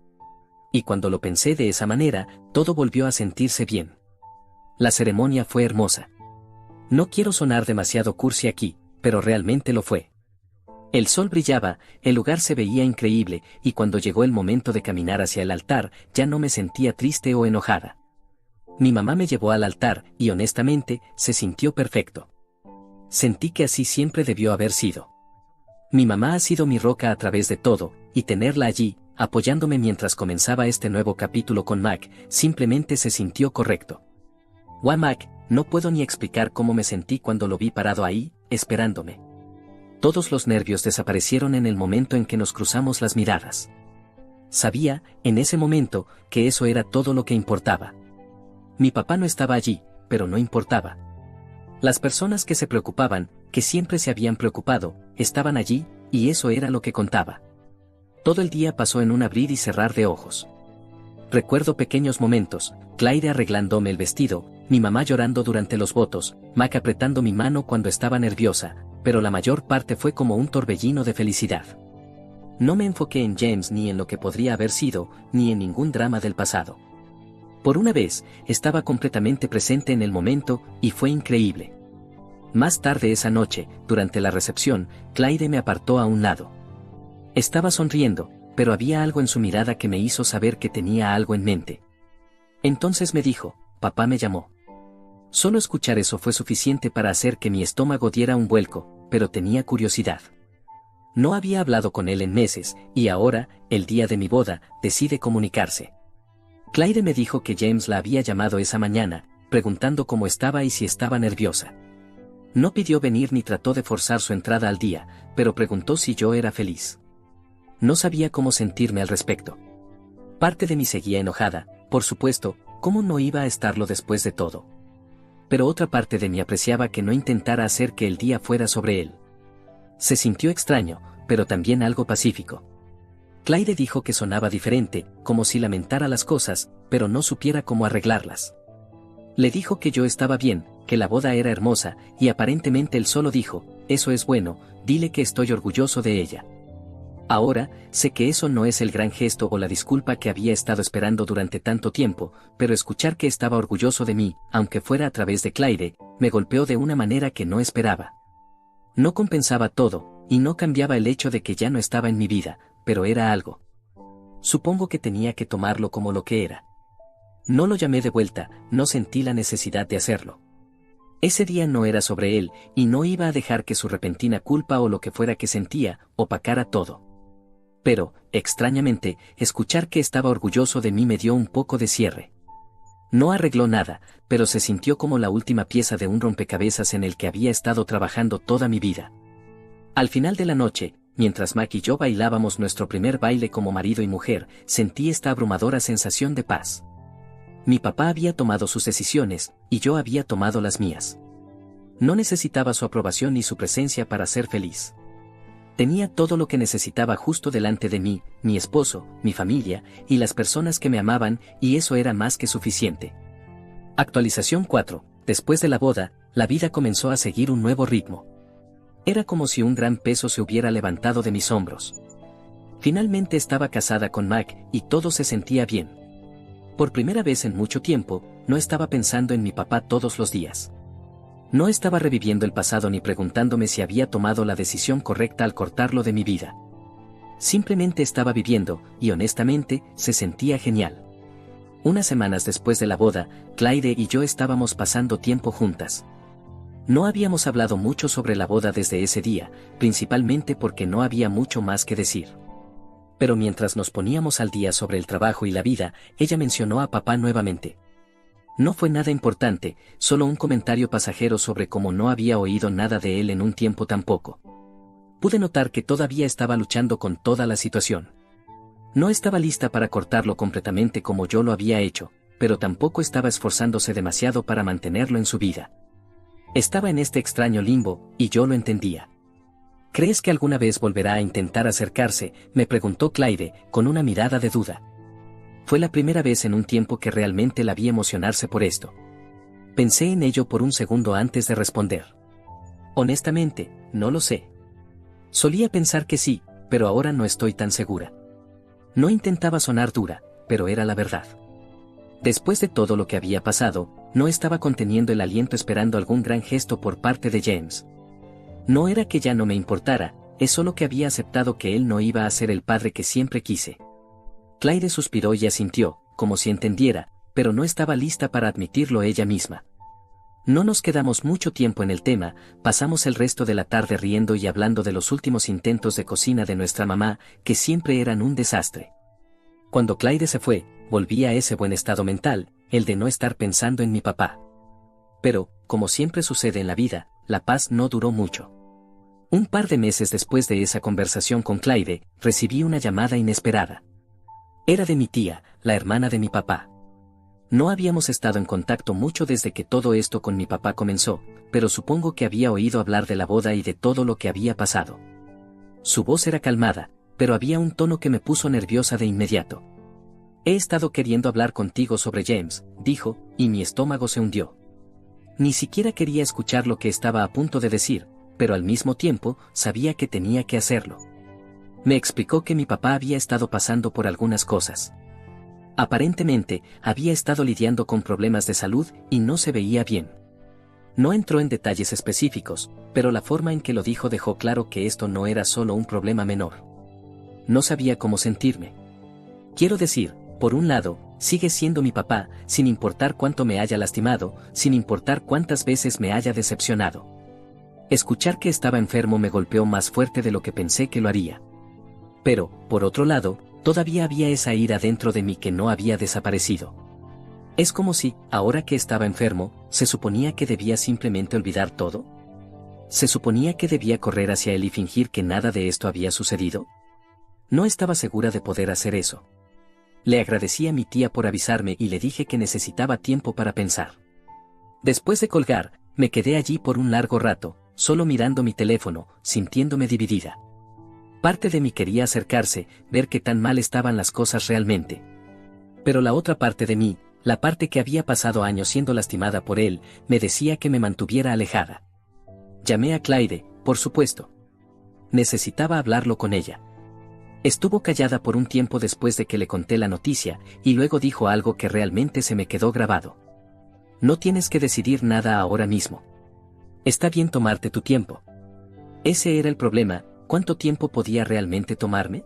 Y cuando lo pensé de esa manera, todo volvió a sentirse bien. La ceremonia fue hermosa. No quiero sonar demasiado cursi aquí, pero realmente lo fue. El sol brillaba, el lugar se veía increíble, y cuando llegó el momento de caminar hacia el altar, ya no me sentía triste o enojada. Mi mamá me llevó al altar, y honestamente, se sintió perfecto. Sentí que así siempre debió haber sido. Mi mamá ha sido mi roca a través de todo, y tenerla allí, apoyándome mientras comenzaba este nuevo capítulo con Mac, simplemente se sintió correcto. Wow, Mac, no puedo ni explicar cómo me sentí cuando lo vi parado ahí, esperándome. Todos los nervios desaparecieron en el momento en que nos cruzamos las miradas. Sabía, en ese momento, que eso era todo lo que importaba. Mi papá no estaba allí, pero no importaba. Las personas que se preocupaban, que siempre se habían preocupado, estaban allí, y eso era lo que contaba. Todo el día pasó en un abrir y cerrar de ojos. Recuerdo pequeños momentos, Claire arreglándome el vestido, mi mamá llorando durante los votos, Mac apretando mi mano cuando estaba nerviosa, pero la mayor parte fue como un torbellino de felicidad. No me enfoqué en James ni en lo que podría haber sido, ni en ningún drama del pasado. Por una vez, estaba completamente presente en el momento, y fue increíble. Más tarde esa noche, durante la recepción, Claire me apartó a un lado. Estaba sonriendo, pero había algo en su mirada que me hizo saber que tenía algo en mente. Entonces me dijo, papá me llamó. Solo escuchar eso fue suficiente para hacer que mi estómago diera un vuelco, pero tenía curiosidad. No había hablado con él en meses, y ahora, el día de mi boda, decide comunicarse. Claire me dijo que James la había llamado esa mañana, preguntando cómo estaba y si estaba nerviosa. No pidió venir ni trató de forzar su entrada al día, pero preguntó si yo era feliz. No sabía cómo sentirme al respecto. Parte de mí seguía enojada, por supuesto, ¿cómo no iba a estarlo después de todo? Pero otra parte de mí apreciaba que no intentara hacer que el día fuera sobre él. Se sintió extraño, pero también algo pacífico. Claire dijo que sonaba diferente, como si lamentara las cosas, pero no supiera cómo arreglarlas. Le dijo que yo estaba bien, que la boda era hermosa, y aparentemente él solo dijo, eso es bueno, dile que estoy orgulloso de ella. Ahora, sé que eso no es el gran gesto o la disculpa que había estado esperando durante tanto tiempo, pero escuchar que estaba orgulloso de mí, aunque fuera a través de Claire, me golpeó de una manera que no esperaba. No compensaba todo, y no cambiaba el hecho de que ya no estaba en mi vida, pero era algo. Supongo que tenía que tomarlo como lo que era. No lo llamé de vuelta, no sentí la necesidad de hacerlo. Ese día no era sobre él, y no iba a dejar que su repentina culpa o lo que fuera que sentía, opacara todo. Pero, extrañamente, escuchar que estaba orgulloso de mí me dio un poco de cierre. No arregló nada, pero se sintió como la última pieza de un rompecabezas en el que había estado trabajando toda mi vida. Al final de la noche, mientras Mac y yo bailábamos nuestro primer baile como marido y mujer, sentí esta abrumadora sensación de paz. Mi papá había tomado sus decisiones, y yo había tomado las mías. No necesitaba su aprobación ni su presencia para ser feliz. Tenía todo lo que necesitaba justo delante de mí, mi esposo, mi familia, y las personas que me amaban, y eso era más que suficiente. Actualización 4. Después de la boda, la vida comenzó a seguir un nuevo ritmo. Era como si un gran peso se hubiera levantado de mis hombros. Finalmente estaba casada con Mac, y todo se sentía bien. Por primera vez en mucho tiempo, no estaba pensando en mi papá todos los días. No estaba reviviendo el pasado ni preguntándome si había tomado la decisión correcta al cortarlo de mi vida. Simplemente estaba viviendo, y honestamente, se sentía genial. Unas semanas después de la boda, Clyde y yo estábamos pasando tiempo juntas. No habíamos hablado mucho sobre la boda desde ese día, principalmente porque no había mucho más que decir. Pero mientras nos poníamos al día sobre el trabajo y la vida, ella mencionó a papá nuevamente. No fue nada importante, solo un comentario pasajero sobre cómo no había oído nada de él en un tiempo tampoco. Pude notar que todavía estaba luchando con toda la situación. No estaba lista para cortarlo completamente como yo lo había hecho, pero tampoco estaba esforzándose demasiado para mantenerlo en su vida. Estaba en este extraño limbo, y yo lo entendía. ¿Crees que alguna vez volverá a intentar acercarse?, me preguntó Clyde, con una mirada de duda. Fue la primera vez en un tiempo que realmente la vi emocionarse por esto. Pensé en ello por un segundo antes de responder. Honestamente, no lo sé. Solía pensar que sí, pero ahora no estoy tan segura. No intentaba sonar dura, pero era la verdad. Después de todo lo que había pasado, no estaba conteniendo el aliento esperando algún gran gesto por parte de James. No era que ya no me importara, es solo que había aceptado que él no iba a ser el padre que siempre quise. Clyde suspiró y asintió, como si entendiera, pero no estaba lista para admitirlo ella misma. No nos quedamos mucho tiempo en el tema, pasamos el resto de la tarde riendo y hablando de los últimos intentos de cocina de nuestra mamá, que siempre eran un desastre. Cuando Clyde se fue, volví a ese buen estado mental, el de no estar pensando en mi papá. Pero, como siempre sucede en la vida, la paz no duró mucho. Un par de meses después de esa conversación con Clyde, recibí una llamada inesperada. Era de mi tía, la hermana de mi papá. No habíamos estado en contacto mucho desde que todo esto con mi papá comenzó, pero supongo que había oído hablar de la boda y de todo lo que había pasado. Su voz era calmada, pero había un tono que me puso nerviosa de inmediato. He estado queriendo hablar contigo sobre James, dijo, y mi estómago se hundió. Ni siquiera quería escuchar lo que estaba a punto de decir, pero al mismo tiempo, sabía que tenía que hacerlo. Me explicó que mi papá había estado pasando por algunas cosas. Aparentemente, había estado lidiando con problemas de salud y no se veía bien. No entró en detalles específicos, pero la forma en que lo dijo dejó claro que esto no era solo un problema menor. No sabía cómo sentirme. Quiero decir, por un lado, sigue siendo mi papá, sin importar cuánto me haya lastimado, sin importar cuántas veces me haya decepcionado. Escuchar que estaba enfermo me golpeó más fuerte de lo que pensé que lo haría. Pero, por otro lado, todavía había esa ira dentro de mí que no había desaparecido. Es como si, ahora que estaba enfermo, se suponía que debía simplemente olvidar todo. ¿Se suponía que debía correr hacia él y fingir que nada de esto había sucedido? No estaba segura de poder hacer eso. Le agradecí a mi tía por avisarme y le dije que necesitaba tiempo para pensar. Después de colgar, me quedé allí por un largo rato, solo mirando mi teléfono, sintiéndome dividida. Parte de mí quería acercarse, ver qué tan mal estaban las cosas realmente. Pero la otra parte de mí, la parte que había pasado años siendo lastimada por él, me decía que me mantuviera alejada. Llamé a Clyde, por supuesto. Necesitaba hablarlo con ella. Estuvo callada por un tiempo después de que le conté la noticia, y luego dijo algo que realmente se me quedó grabado. No tienes que decidir nada ahora mismo. Está bien tomarte tu tiempo. Ese era el problema, ¿cuánto tiempo podía realmente tomarme?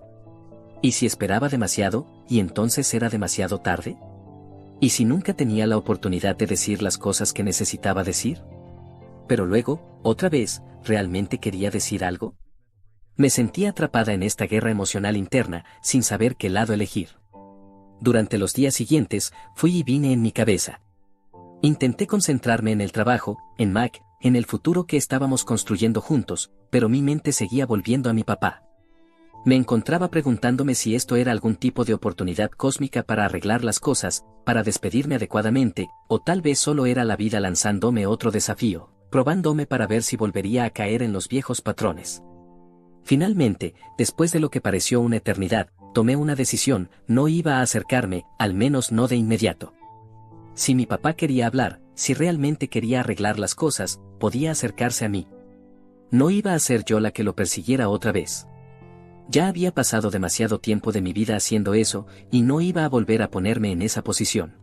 ¿Y si esperaba demasiado, y entonces era demasiado tarde? ¿Y si nunca tenía la oportunidad de decir las cosas que necesitaba decir? Pero luego, otra vez, ¿realmente quería decir algo? Me sentía atrapada en esta guerra emocional interna, sin saber qué lado elegir. Durante los días siguientes, fui y vine en mi cabeza. Intenté concentrarme en el trabajo, en Mac, en el futuro que estábamos construyendo juntos, pero mi mente seguía volviendo a mi papá. Me encontraba preguntándome si esto era algún tipo de oportunidad cósmica para arreglar las cosas, para despedirme adecuadamente, o tal vez solo era la vida lanzándome otro desafío, probándome para ver si volvería a caer en los viejos patrones. Finalmente, después de lo que pareció una eternidad, tomé una decisión: no iba a acercarme, al menos no de inmediato. Si mi papá quería hablar, si realmente quería arreglar las cosas, podía acercarse a mí. No iba a ser yo la que lo persiguiera otra vez. Ya había pasado demasiado tiempo de mi vida haciendo eso, y no iba a volver a ponerme en esa posición.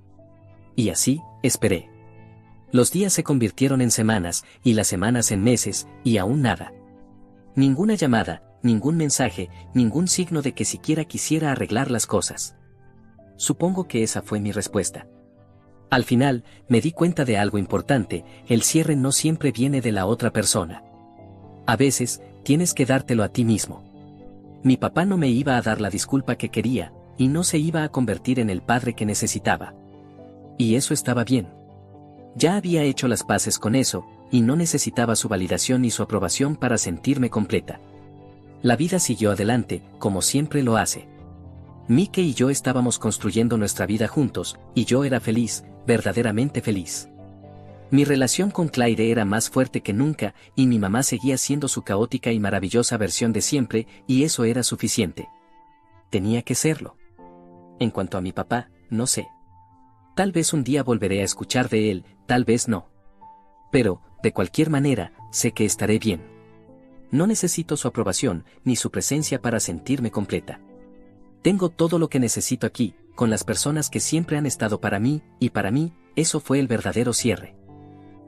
Y así, esperé. Los días se convirtieron en semanas, y las semanas en meses, y aún nada. Ninguna llamada, ningún mensaje, ningún signo de que siquiera quisiera arreglar las cosas. Supongo que esa fue mi respuesta. Al final, me di cuenta de algo importante: el cierre no siempre viene de la otra persona. A veces, tienes que dártelo a ti mismo. Mi papá no me iba a dar la disculpa que quería, y no se iba a convertir en el padre que necesitaba. Y eso estaba bien. Ya había hecho las paces con eso, y no necesitaba su validación ni su aprobación para sentirme completa. La vida siguió adelante, como siempre lo hace. Mike y yo estábamos construyendo nuestra vida juntos, y yo era feliz, verdaderamente feliz. Mi relación con Claire era más fuerte que nunca, y mi mamá seguía siendo su caótica y maravillosa versión de siempre, y eso era suficiente. Tenía que serlo. En cuanto a mi papá, no sé. Tal vez un día volveré a escuchar de él, tal vez no. Pero, de cualquier manera, sé que estaré bien. No necesito su aprobación, ni su presencia para sentirme completa. Tengo todo lo que necesito aquí, con las personas que siempre han estado para mí, y para mí, eso fue el verdadero cierre.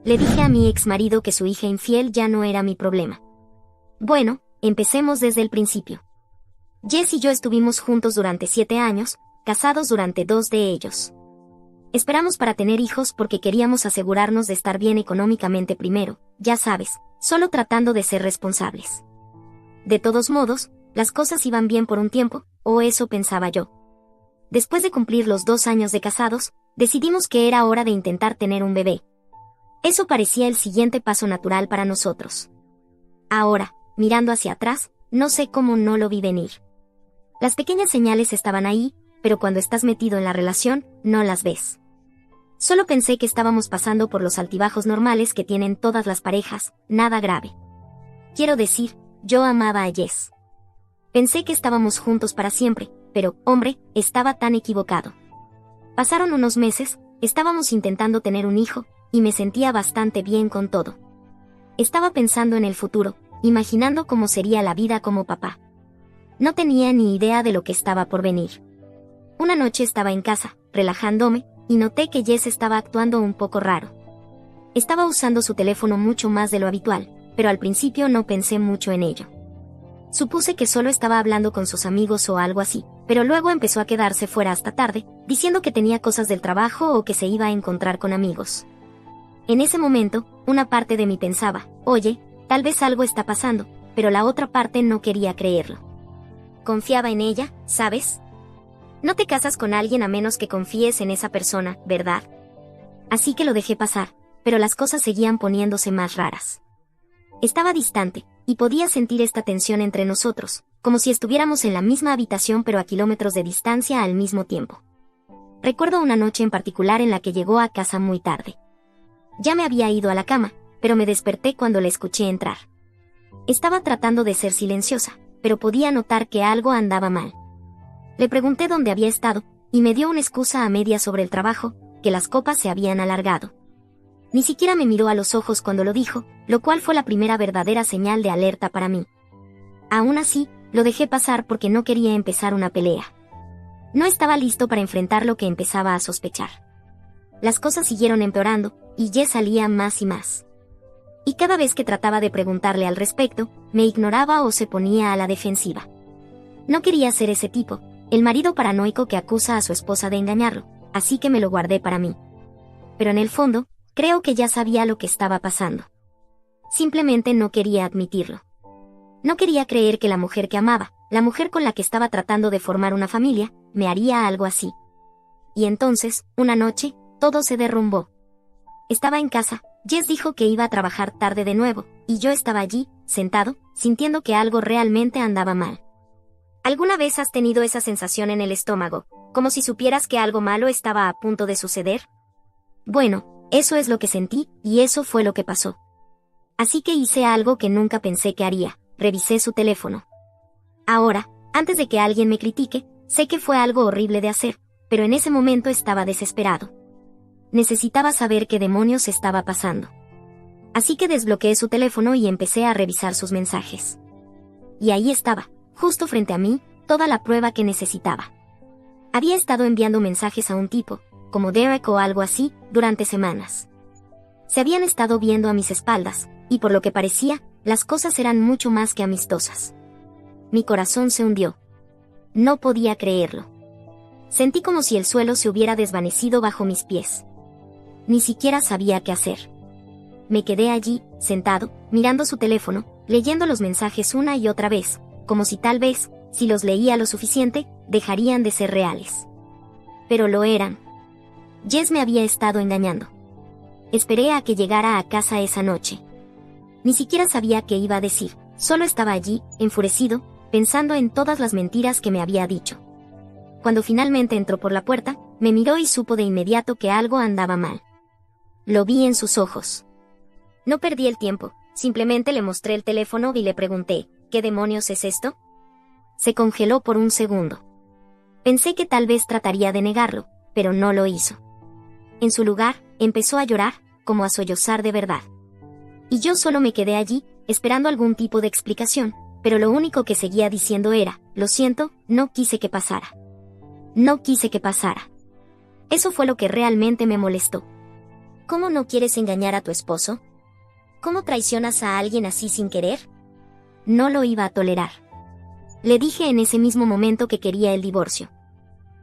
Le dije a mi ex marido que su hija infiel ya no era mi problema. Bueno, empecemos desde el principio. Jess y yo estuvimos juntos durante 7 años, casados durante 2 de ellos. Esperamos para tener hijos porque queríamos asegurarnos de estar bien económicamente primero, ya sabes, solo tratando de ser responsables. De todos modos, las cosas iban bien por un tiempo, o eso pensaba yo. Después de cumplir los 2 años de casados, decidimos que era hora de intentar tener un bebé. Eso parecía el siguiente paso natural para nosotros. Ahora, mirando hacia atrás, no sé cómo no lo vi venir. Las pequeñas señales estaban ahí, pero cuando estás metido en la relación, no las ves. Solo pensé que estábamos pasando por los altibajos normales que tienen todas las parejas, nada grave. Quiero decir, yo amaba a Jess. Pensé que estábamos juntos para siempre, pero, hombre, estaba tan equivocado. Pasaron unos meses, estábamos intentando tener un hijo, y me sentía bastante bien con todo. Estaba pensando en el futuro, imaginando cómo sería la vida como papá. No tenía ni idea de lo que estaba por venir. Una noche estaba en casa, relajándome, y noté que Jess estaba actuando un poco raro. Estaba usando su teléfono mucho más de lo habitual, pero al principio no pensé mucho en ello. Supuse que solo estaba hablando con sus amigos o algo así, pero luego empezó a quedarse fuera hasta tarde, diciendo que tenía cosas del trabajo o que se iba a encontrar con amigos. En ese momento, una parte de mí pensaba, oye, tal vez algo está pasando, pero la otra parte no quería creerlo. Confiaba en ella, ¿sabes? No te casas con alguien a menos que confíes en esa persona, ¿verdad? Así que lo dejé pasar, pero las cosas seguían poniéndose más raras. Estaba distante, y podía sentir esta tensión entre nosotros, como si estuviéramos en la misma habitación pero a kilómetros de distancia al mismo tiempo. Recuerdo una noche en particular en la que llegó a casa muy tarde. Ya me había ido a la cama, pero me desperté cuando la escuché entrar. Estaba tratando de ser silenciosa, pero podía notar que algo andaba mal. Le pregunté dónde había estado, y me dio una excusa a medias sobre el trabajo, que las copas se habían alargado. Ni siquiera me miró a los ojos cuando lo dijo, lo cual fue la primera verdadera señal de alerta para mí. Aún así, lo dejé pasar porque no quería empezar una pelea. No estaba listo para enfrentar lo que empezaba a sospechar. Las cosas siguieron empeorando, y Jess salía más y más. Y cada vez que trataba de preguntarle al respecto, me ignoraba o se ponía a la defensiva. No quería ser ese tipo, el marido paranoico que acusa a su esposa de engañarlo, así que me lo guardé para mí. Pero en el fondo, creo que ya sabía lo que estaba pasando. Simplemente no quería admitirlo. No quería creer que la mujer que amaba, la mujer con la que estaba tratando de formar una familia, me haría algo así. Y entonces, una noche, todo se derrumbó. Estaba en casa, Jess dijo que iba a trabajar tarde de nuevo, y yo estaba allí, sentado, sintiendo que algo realmente andaba mal. ¿Alguna vez has tenido esa sensación en el estómago, como si supieras que algo malo estaba a punto de suceder? Bueno, eso es lo que sentí, y eso fue lo que pasó. Así que hice algo que nunca pensé que haría, revisé su teléfono. Ahora, antes de que alguien me critique, sé que fue algo horrible de hacer, pero en ese momento estaba desesperado. Necesitaba saber qué demonios estaba pasando. Así que desbloqueé su teléfono y empecé a revisar sus mensajes. Y ahí estaba, justo frente a mí, toda la prueba que necesitaba. Había estado enviando mensajes a un tipo, como Derek o algo así, durante semanas. Se habían estado viendo a mis espaldas, y por lo que parecía, las cosas eran mucho más que amistosas. Mi corazón se hundió. No podía creerlo. Sentí como si el suelo se hubiera desvanecido bajo mis pies. Ni siquiera sabía qué hacer. Me quedé allí, sentado, mirando su teléfono, leyendo los mensajes una y otra vez, como si tal vez, si los leía lo suficiente, dejarían de ser reales. Pero lo eran. Jess me había estado engañando. Esperé a que llegara a casa esa noche. Ni siquiera sabía qué iba a decir, solo estaba allí, enfurecido, pensando en todas las mentiras que me había dicho. Cuando finalmente entró por la puerta, me miró y supo de inmediato que algo andaba mal. Lo vi en sus ojos. No perdí el tiempo, simplemente le mostré el teléfono y le pregunté, ¿qué demonios es esto? Se congeló por un segundo. Pensé que tal vez trataría de negarlo, pero no lo hizo. En su lugar, empezó a llorar, como a sollozar de verdad. Y yo solo me quedé allí, esperando algún tipo de explicación, pero lo único que seguía diciendo era, lo siento, no quise que pasara. No quise que pasara. Eso fue lo que realmente me molestó. ¿Cómo no quieres engañar a tu esposo? ¿Cómo traicionas a alguien así sin querer? No lo iba a tolerar. Le dije en ese mismo momento que quería el divorcio.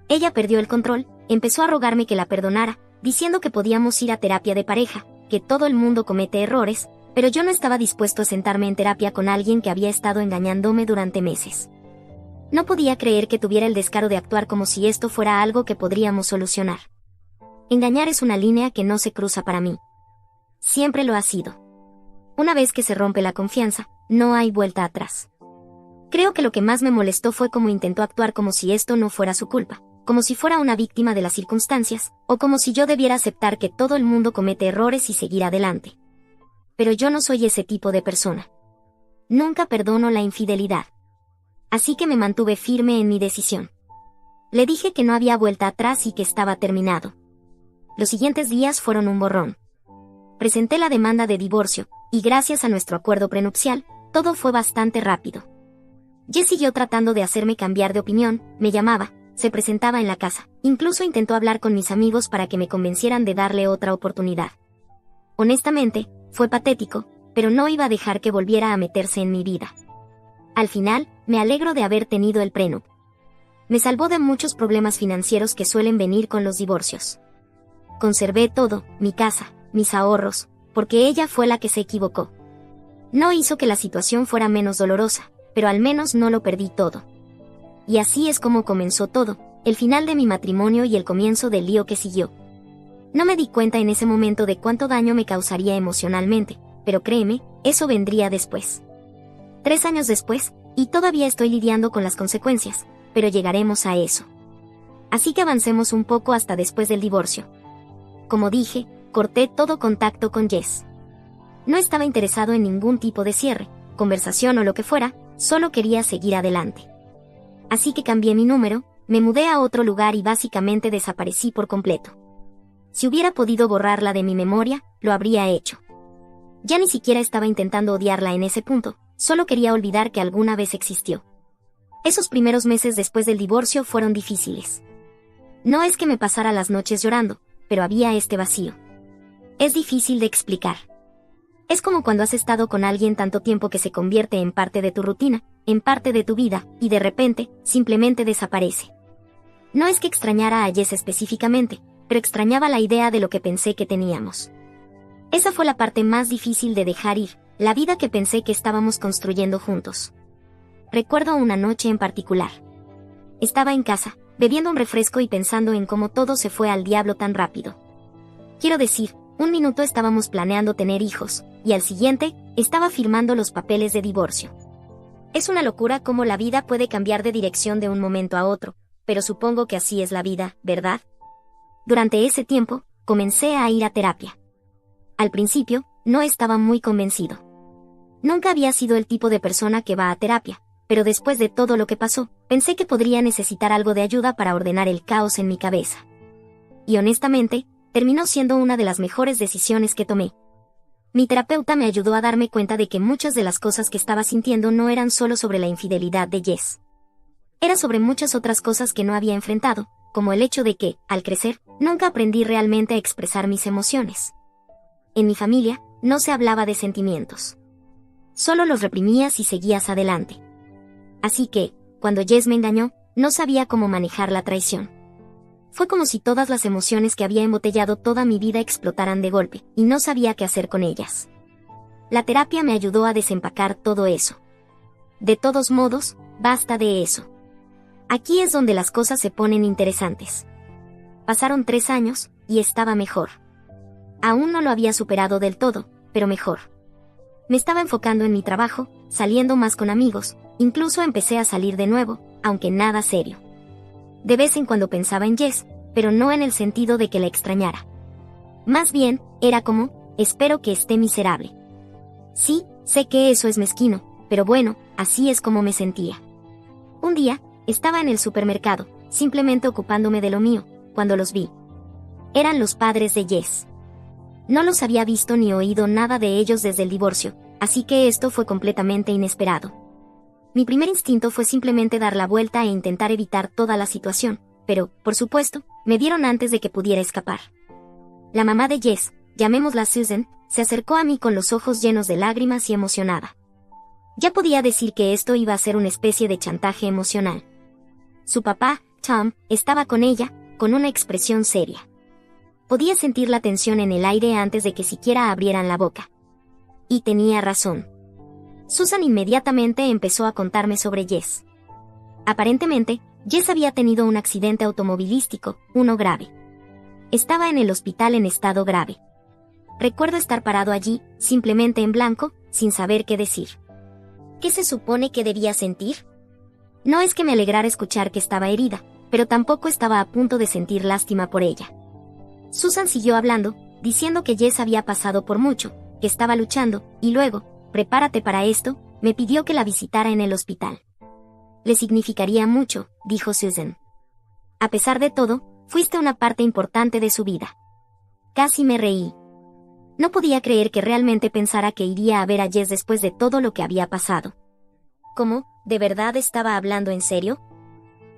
Ella perdió el control, empezó a rogarme que la perdonara, diciendo que podíamos ir a terapia de pareja, que todo el mundo comete errores, pero yo no estaba dispuesto a sentarme en terapia con alguien que había estado engañándome durante meses. No podía creer que tuviera el descaro de actuar como si esto fuera algo que podríamos solucionar. Engañar es una línea que no se cruza para mí. Siempre lo ha sido. Una vez que se rompe la confianza, no hay vuelta atrás. Creo que lo que más me molestó fue cómo intentó actuar como si esto no fuera su culpa, como si fuera una víctima de las circunstancias, o como si yo debiera aceptar que todo el mundo comete errores y seguir adelante. Pero yo no soy ese tipo de persona. Nunca perdono la infidelidad. Así que me mantuve firme en mi decisión. Le dije que no había vuelta atrás y que estaba terminado. Los siguientes días fueron un borrón. Presenté la demanda de divorcio, y gracias a nuestro acuerdo prenupcial, todo fue bastante rápido. Jess siguió tratando de hacerme cambiar de opinión, me llamaba, se presentaba en la casa, incluso intentó hablar con mis amigos para que me convencieran de darle otra oportunidad. Honestamente, fue patético, pero no iba a dejar que volviera a meterse en mi vida. Al final, me alegro de haber tenido el prenup. Me salvó de muchos problemas financieros que suelen venir con los divorcios. Conservé todo, mi casa, mis ahorros, porque ella fue la que se equivocó. No hizo que la situación fuera menos dolorosa, pero al menos no lo perdí todo. Y así es como comenzó todo, el final de mi matrimonio y el comienzo del lío que siguió. No me di cuenta en ese momento de cuánto daño me causaría emocionalmente, pero créeme, eso vendría después. 3 años después, y todavía estoy lidiando con las consecuencias, pero llegaremos a eso. Así que avancemos un poco hasta después del divorcio. Como dije, corté todo contacto con Jess. No estaba interesado en ningún tipo de cierre, conversación o lo que fuera, solo quería seguir adelante. Así que cambié mi número, me mudé a otro lugar y básicamente desaparecí por completo. Si hubiera podido borrarla de mi memoria, lo habría hecho. Ya ni siquiera estaba intentando odiarla en ese punto, solo quería olvidar que alguna vez existió. Esos primeros meses después del divorcio fueron difíciles. No es que me pasara las noches llorando, pero había este vacío. Es difícil de explicar. Es como cuando has estado con alguien tanto tiempo que se convierte en parte de tu rutina, en parte de tu vida, y de repente, simplemente desaparece. No es que extrañara a Jess específicamente, pero extrañaba la idea de lo que pensé que teníamos. Esa fue la parte más difícil de dejar ir, la vida que pensé que estábamos construyendo juntos. Recuerdo una noche en particular. Estaba en casa, bebiendo un refresco y pensando en cómo todo se fue al diablo tan rápido. Quiero decir, un minuto estábamos planeando tener hijos, y al siguiente, estaba firmando los papeles de divorcio. Es una locura cómo la vida puede cambiar de dirección de un momento a otro, pero supongo que así es la vida, ¿verdad? Durante ese tiempo, comencé a ir a terapia. Al principio, no estaba muy convencido. Nunca había sido el tipo de persona que va a terapia, pero después de todo lo que pasó, pensé que podría necesitar algo de ayuda para ordenar el caos en mi cabeza. Y honestamente, terminó siendo una de las mejores decisiones que tomé. Mi terapeuta me ayudó a darme cuenta de que muchas de las cosas que estaba sintiendo no eran solo sobre la infidelidad de Jess. Era sobre muchas otras cosas que no había enfrentado, como el hecho de que, al crecer, nunca aprendí realmente a expresar mis emociones. En mi familia, no se hablaba de sentimientos. Solo los reprimías y seguías adelante. Así que, cuando Jess me engañó, no sabía cómo manejar la traición. Fue como si todas las emociones que había embotellado toda mi vida explotaran de golpe, y no sabía qué hacer con ellas. La terapia me ayudó a desempacar todo eso. De todos modos, basta de eso. Aquí es donde las cosas se ponen interesantes. Pasaron 3 años, y estaba mejor. Aún no lo había superado del todo, pero mejor. Me estaba enfocando en mi trabajo, saliendo más con amigos, incluso empecé a salir de nuevo, aunque nada serio. De vez en cuando pensaba en Jess, pero no en el sentido de que la extrañara. Más bien, era como, espero que esté miserable. Sí, sé que eso es mezquino, pero bueno, así es como me sentía. Un día, estaba en el supermercado, simplemente ocupándome de lo mío, cuando los vi. Eran los padres de Jess. No los había visto ni oído nada de ellos desde el divorcio, así que esto fue completamente inesperado. Mi primer instinto fue simplemente dar la vuelta e intentar evitar toda la situación, pero, por supuesto, me vieron antes de que pudiera escapar. La mamá de Jess, llamémosla Susan, se acercó a mí con los ojos llenos de lágrimas y emocionada. Ya podía decir que esto iba a ser una especie de chantaje emocional. Su papá, Tom, estaba con ella, con una expresión seria. Podía sentir la tensión en el aire antes de que siquiera abrieran la boca. Y tenía razón. Susan inmediatamente empezó a contarme sobre Jess. Aparentemente, Jess había tenido un accidente automovilístico, uno grave. Estaba en el hospital en estado grave. Recuerdo estar parado allí, simplemente en blanco, sin saber qué decir. ¿Qué se supone que debía sentir? No es que me alegrara escuchar que estaba herida, pero tampoco estaba a punto de sentir lástima por ella. Susan siguió hablando, diciendo que Jess había pasado por mucho, que estaba luchando, y luego, prepárate para esto, me pidió que la visitara en el hospital. Le significaría mucho, dijo Susan. A pesar de todo, fuiste una parte importante de su vida. Casi me reí. No podía creer que realmente pensara que iría a ver a Jess después de todo lo que había pasado. ¿Cómo? ¿De verdad estaba hablando en serio?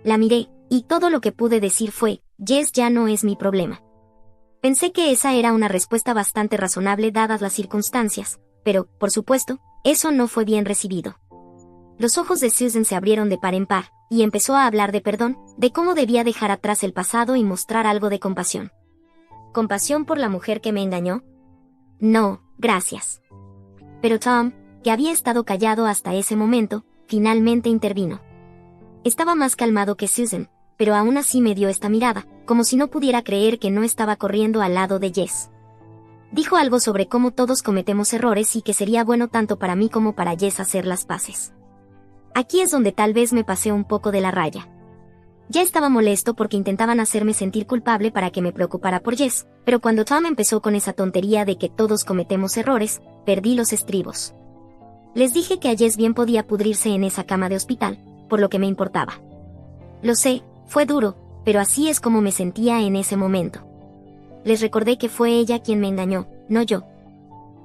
La miré, y todo lo que pude decir fue, Jess ya no es mi problema. Pensé que esa era una respuesta bastante razonable dadas las circunstancias, pero, por supuesto, eso no fue bien recibido. Los ojos de Susan se abrieron de par en par, y empezó a hablar de perdón, de cómo debía dejar atrás el pasado y mostrar algo de compasión. ¿Compasión por la mujer que me engañó? No, gracias. Pero Tom, que había estado callado hasta ese momento, finalmente intervino. Estaba más calmado que Susan, pero aún así me dio esta mirada, como si no pudiera creer que no estaba corriendo al lado de Jess. Dijo algo sobre cómo todos cometemos errores y que sería bueno tanto para mí como para Jess hacer las paces. Aquí es donde tal vez me pasé un poco de la raya. Ya estaba molesto porque intentaban hacerme sentir culpable para que me preocupara por Jess, pero cuando Tom empezó con esa tontería de que todos cometemos errores, perdí los estribos. Les dije que a Jess bien podía pudrirse en esa cama de hospital, por lo que me importaba. Lo sé, fue duro, pero así es como me sentía en ese momento. Les recordé que fue ella quien me engañó, no yo.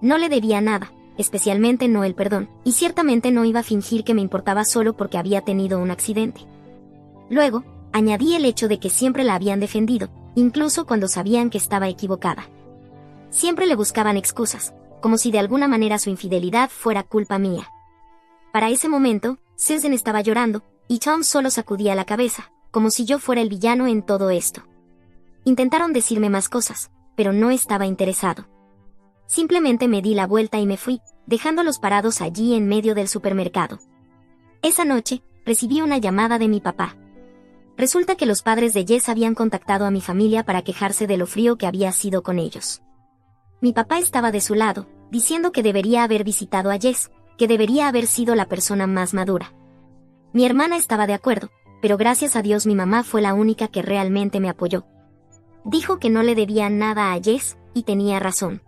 No le debía nada, especialmente no el perdón, y ciertamente no iba a fingir que me importaba solo porque había tenido un accidente. Luego, añadí el hecho de que siempre la habían defendido, incluso cuando sabían que estaba equivocada. Siempre le buscaban excusas, como si de alguna manera su infidelidad fuera culpa mía. Para ese momento, Susan estaba llorando, y Tom solo sacudía la cabeza, como si yo fuera el villano en todo esto. Intentaron decirme más cosas, pero no estaba interesado. Simplemente me di la vuelta y me fui, dejándolos parados allí en medio del supermercado. Esa noche, recibí una llamada de mi papá. Resulta que los padres de Jess habían contactado a mi familia para quejarse de lo frío que había sido con ellos. Mi papá estaba de su lado, diciendo que debería haber visitado a Jess, que debería haber sido la persona más madura. Mi hermana estaba de acuerdo, pero gracias a Dios mi mamá fue la única que realmente me apoyó. Dijo que no le debía nada a Jess, y tenía razón.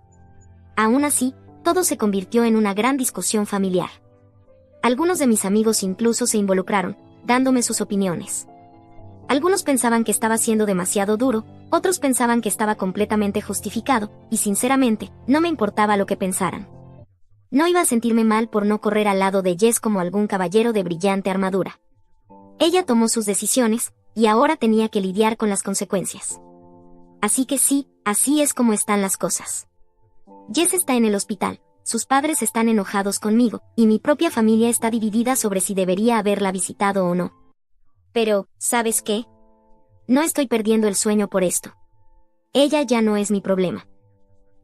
Aún así, todo se convirtió en una gran discusión familiar. Algunos de mis amigos incluso se involucraron, dándome sus opiniones. Algunos pensaban que estaba siendo demasiado duro, otros pensaban que estaba completamente justificado, y sinceramente, no me importaba lo que pensaran. No iba a sentirme mal por no correr al lado de Jess como algún caballero de brillante armadura. Ella tomó sus decisiones, y ahora tenía que lidiar con las consecuencias. Así que sí, así es como están las cosas. Jess está en el hospital, sus padres están enojados conmigo, y mi propia familia está dividida sobre si debería haberla visitado o no. Pero, ¿sabes qué? No estoy perdiendo el sueño por esto. Ella ya no es mi problema.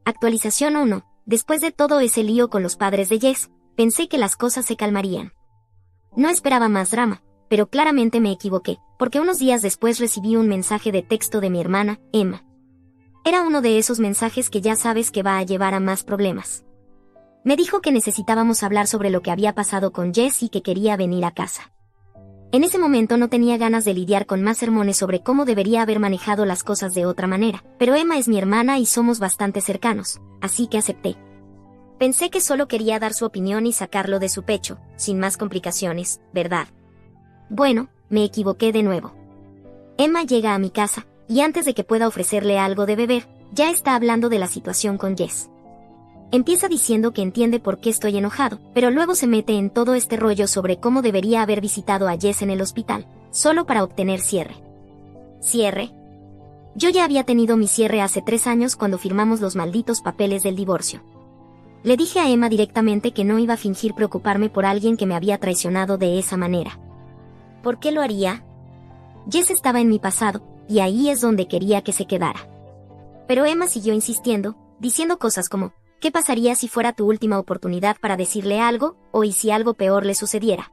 Actualización 1. Después de todo ese lío con los padres de Jess, pensé que las cosas se calmarían. No esperaba más drama, pero claramente me equivoqué, porque unos días después recibí un mensaje de texto de mi hermana, Emma. Era uno de esos mensajes que ya sabes que va a llevar a más problemas. Me dijo que necesitábamos hablar sobre lo que había pasado con Jess y que quería venir a casa. En ese momento no tenía ganas de lidiar con más sermones sobre cómo debería haber manejado las cosas de otra manera, pero Emma es mi hermana y somos bastante cercanos, así que acepté. Pensé que solo quería dar su opinión y sacarlo de su pecho, sin más complicaciones, ¿verdad? Bueno, me equivoqué de nuevo. Emma llega a mi casa, y antes de que pueda ofrecerle algo de beber, ya está hablando de la situación con Jess. Empieza diciendo que entiende por qué estoy enojado, pero luego se mete en todo este rollo sobre cómo debería haber visitado a Jess en el hospital, solo para obtener cierre. ¿Cierre? Yo ya había tenido mi cierre hace 3 años cuando firmamos los malditos papeles del divorcio. Le dije a Emma directamente que no iba a fingir preocuparme por alguien que me había traicionado de esa manera. ¿Por qué lo haría? Jess estaba en mi pasado, y ahí es donde quería que se quedara. Pero Emma siguió insistiendo, diciendo cosas como, ¿qué pasaría si fuera tu última oportunidad para decirle algo, o y si algo peor le sucediera?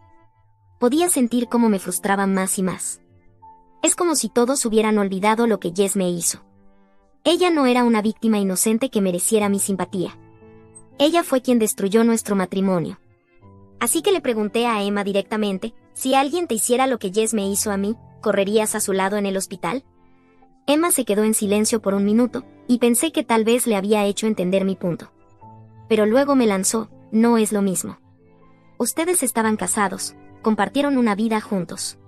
Podía sentir cómo me frustraba más y más. Es como si todos hubieran olvidado lo que Jess me hizo. Ella no era una víctima inocente que mereciera mi simpatía. Ella fue quien destruyó nuestro matrimonio. Así que le pregunté a Emma directamente, si alguien te hiciera lo que Jess me hizo a mí, ¿correrías a su lado en el hospital? Emma se quedó en silencio por un minuto, y pensé que tal vez le había hecho entender mi punto. Pero luego me lanzó, no es lo mismo. Ustedes estaban casados, compartieron una vida juntos.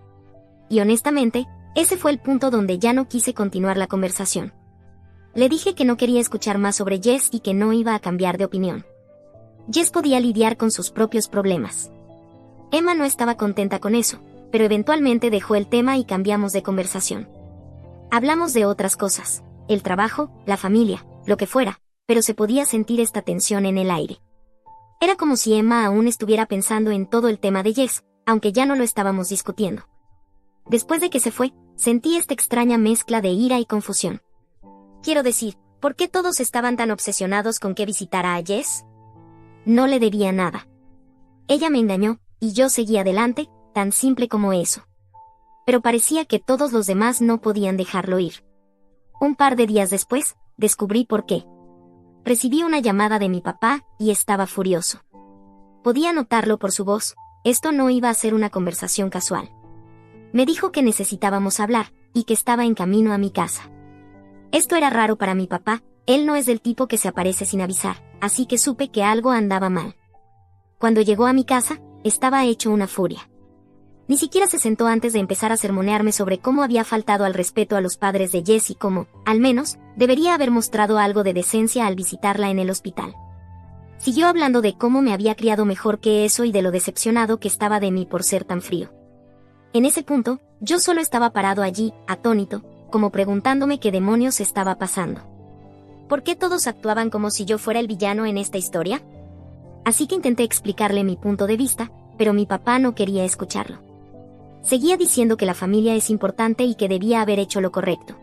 Y honestamente, ese fue el punto donde ya no quise continuar la conversación. Le dije que no quería escuchar más sobre Jess y que no iba a cambiar de opinión. Jess podía lidiar con sus propios problemas. Emma no estaba contenta con eso, pero eventualmente dejó el tema y cambiamos de conversación. Hablamos de otras cosas, el trabajo, la familia, lo que fuera, pero se podía sentir esta tensión en el aire. Era como si Emma aún estuviera pensando en todo el tema de Jess, aunque ya no lo estábamos discutiendo. Después de que se fue, sentí esta extraña mezcla de ira y confusión. Quiero decir, ¿por qué todos estaban tan obsesionados con que visitara a Jess? No le debía nada. Ella me engañó, y yo seguí adelante, tan simple como eso. Pero parecía que todos los demás no podían dejarlo ir. Un par de días después, descubrí por qué. Recibí una llamada de mi papá, y estaba furioso. Podía notarlo por su voz, esto no iba a ser una conversación casual. Me dijo que necesitábamos hablar, y que estaba en camino a mi casa. Esto era raro para mi papá, él no es del tipo que se aparece sin avisar, así que supe que algo andaba mal. Cuando llegó a mi casa, estaba hecho una furia. Ni siquiera se sentó antes de empezar a sermonearme sobre cómo había faltado al respeto a los padres de Jess y cómo, al menos, debería haber mostrado algo de decencia al visitarla en el hospital. Siguió hablando de cómo me había criado mejor que eso y de lo decepcionado que estaba de mí por ser tan frío. En ese punto, yo solo estaba parado allí, atónito, como preguntándome qué demonios estaba pasando. ¿Por qué todos actuaban como si yo fuera el villano en esta historia? Así que intenté explicarle mi punto de vista, pero mi papá no quería escucharlo. Seguía diciendo que la familia es importante y que debía haber hecho lo correcto.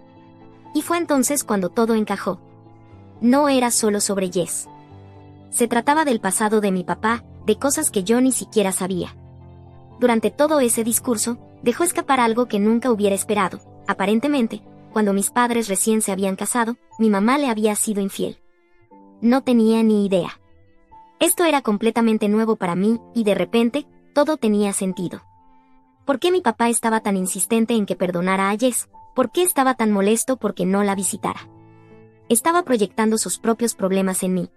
Y fue entonces cuando todo encajó. No era solo sobre Jess. Se trataba del pasado de mi papá, de cosas que yo ni siquiera sabía. Durante todo ese discurso, dejó escapar algo que nunca hubiera esperado. Aparentemente, cuando mis padres recién se habían casado, mi mamá le había sido infiel. No tenía ni idea. Esto era completamente nuevo para mí, y de repente, todo tenía sentido. ¿Por qué mi papá estaba tan insistente en que perdonara a Jess? ¿Por qué estaba tan molesto porque no la visitara? Estaba proyectando sus propios problemas en mí.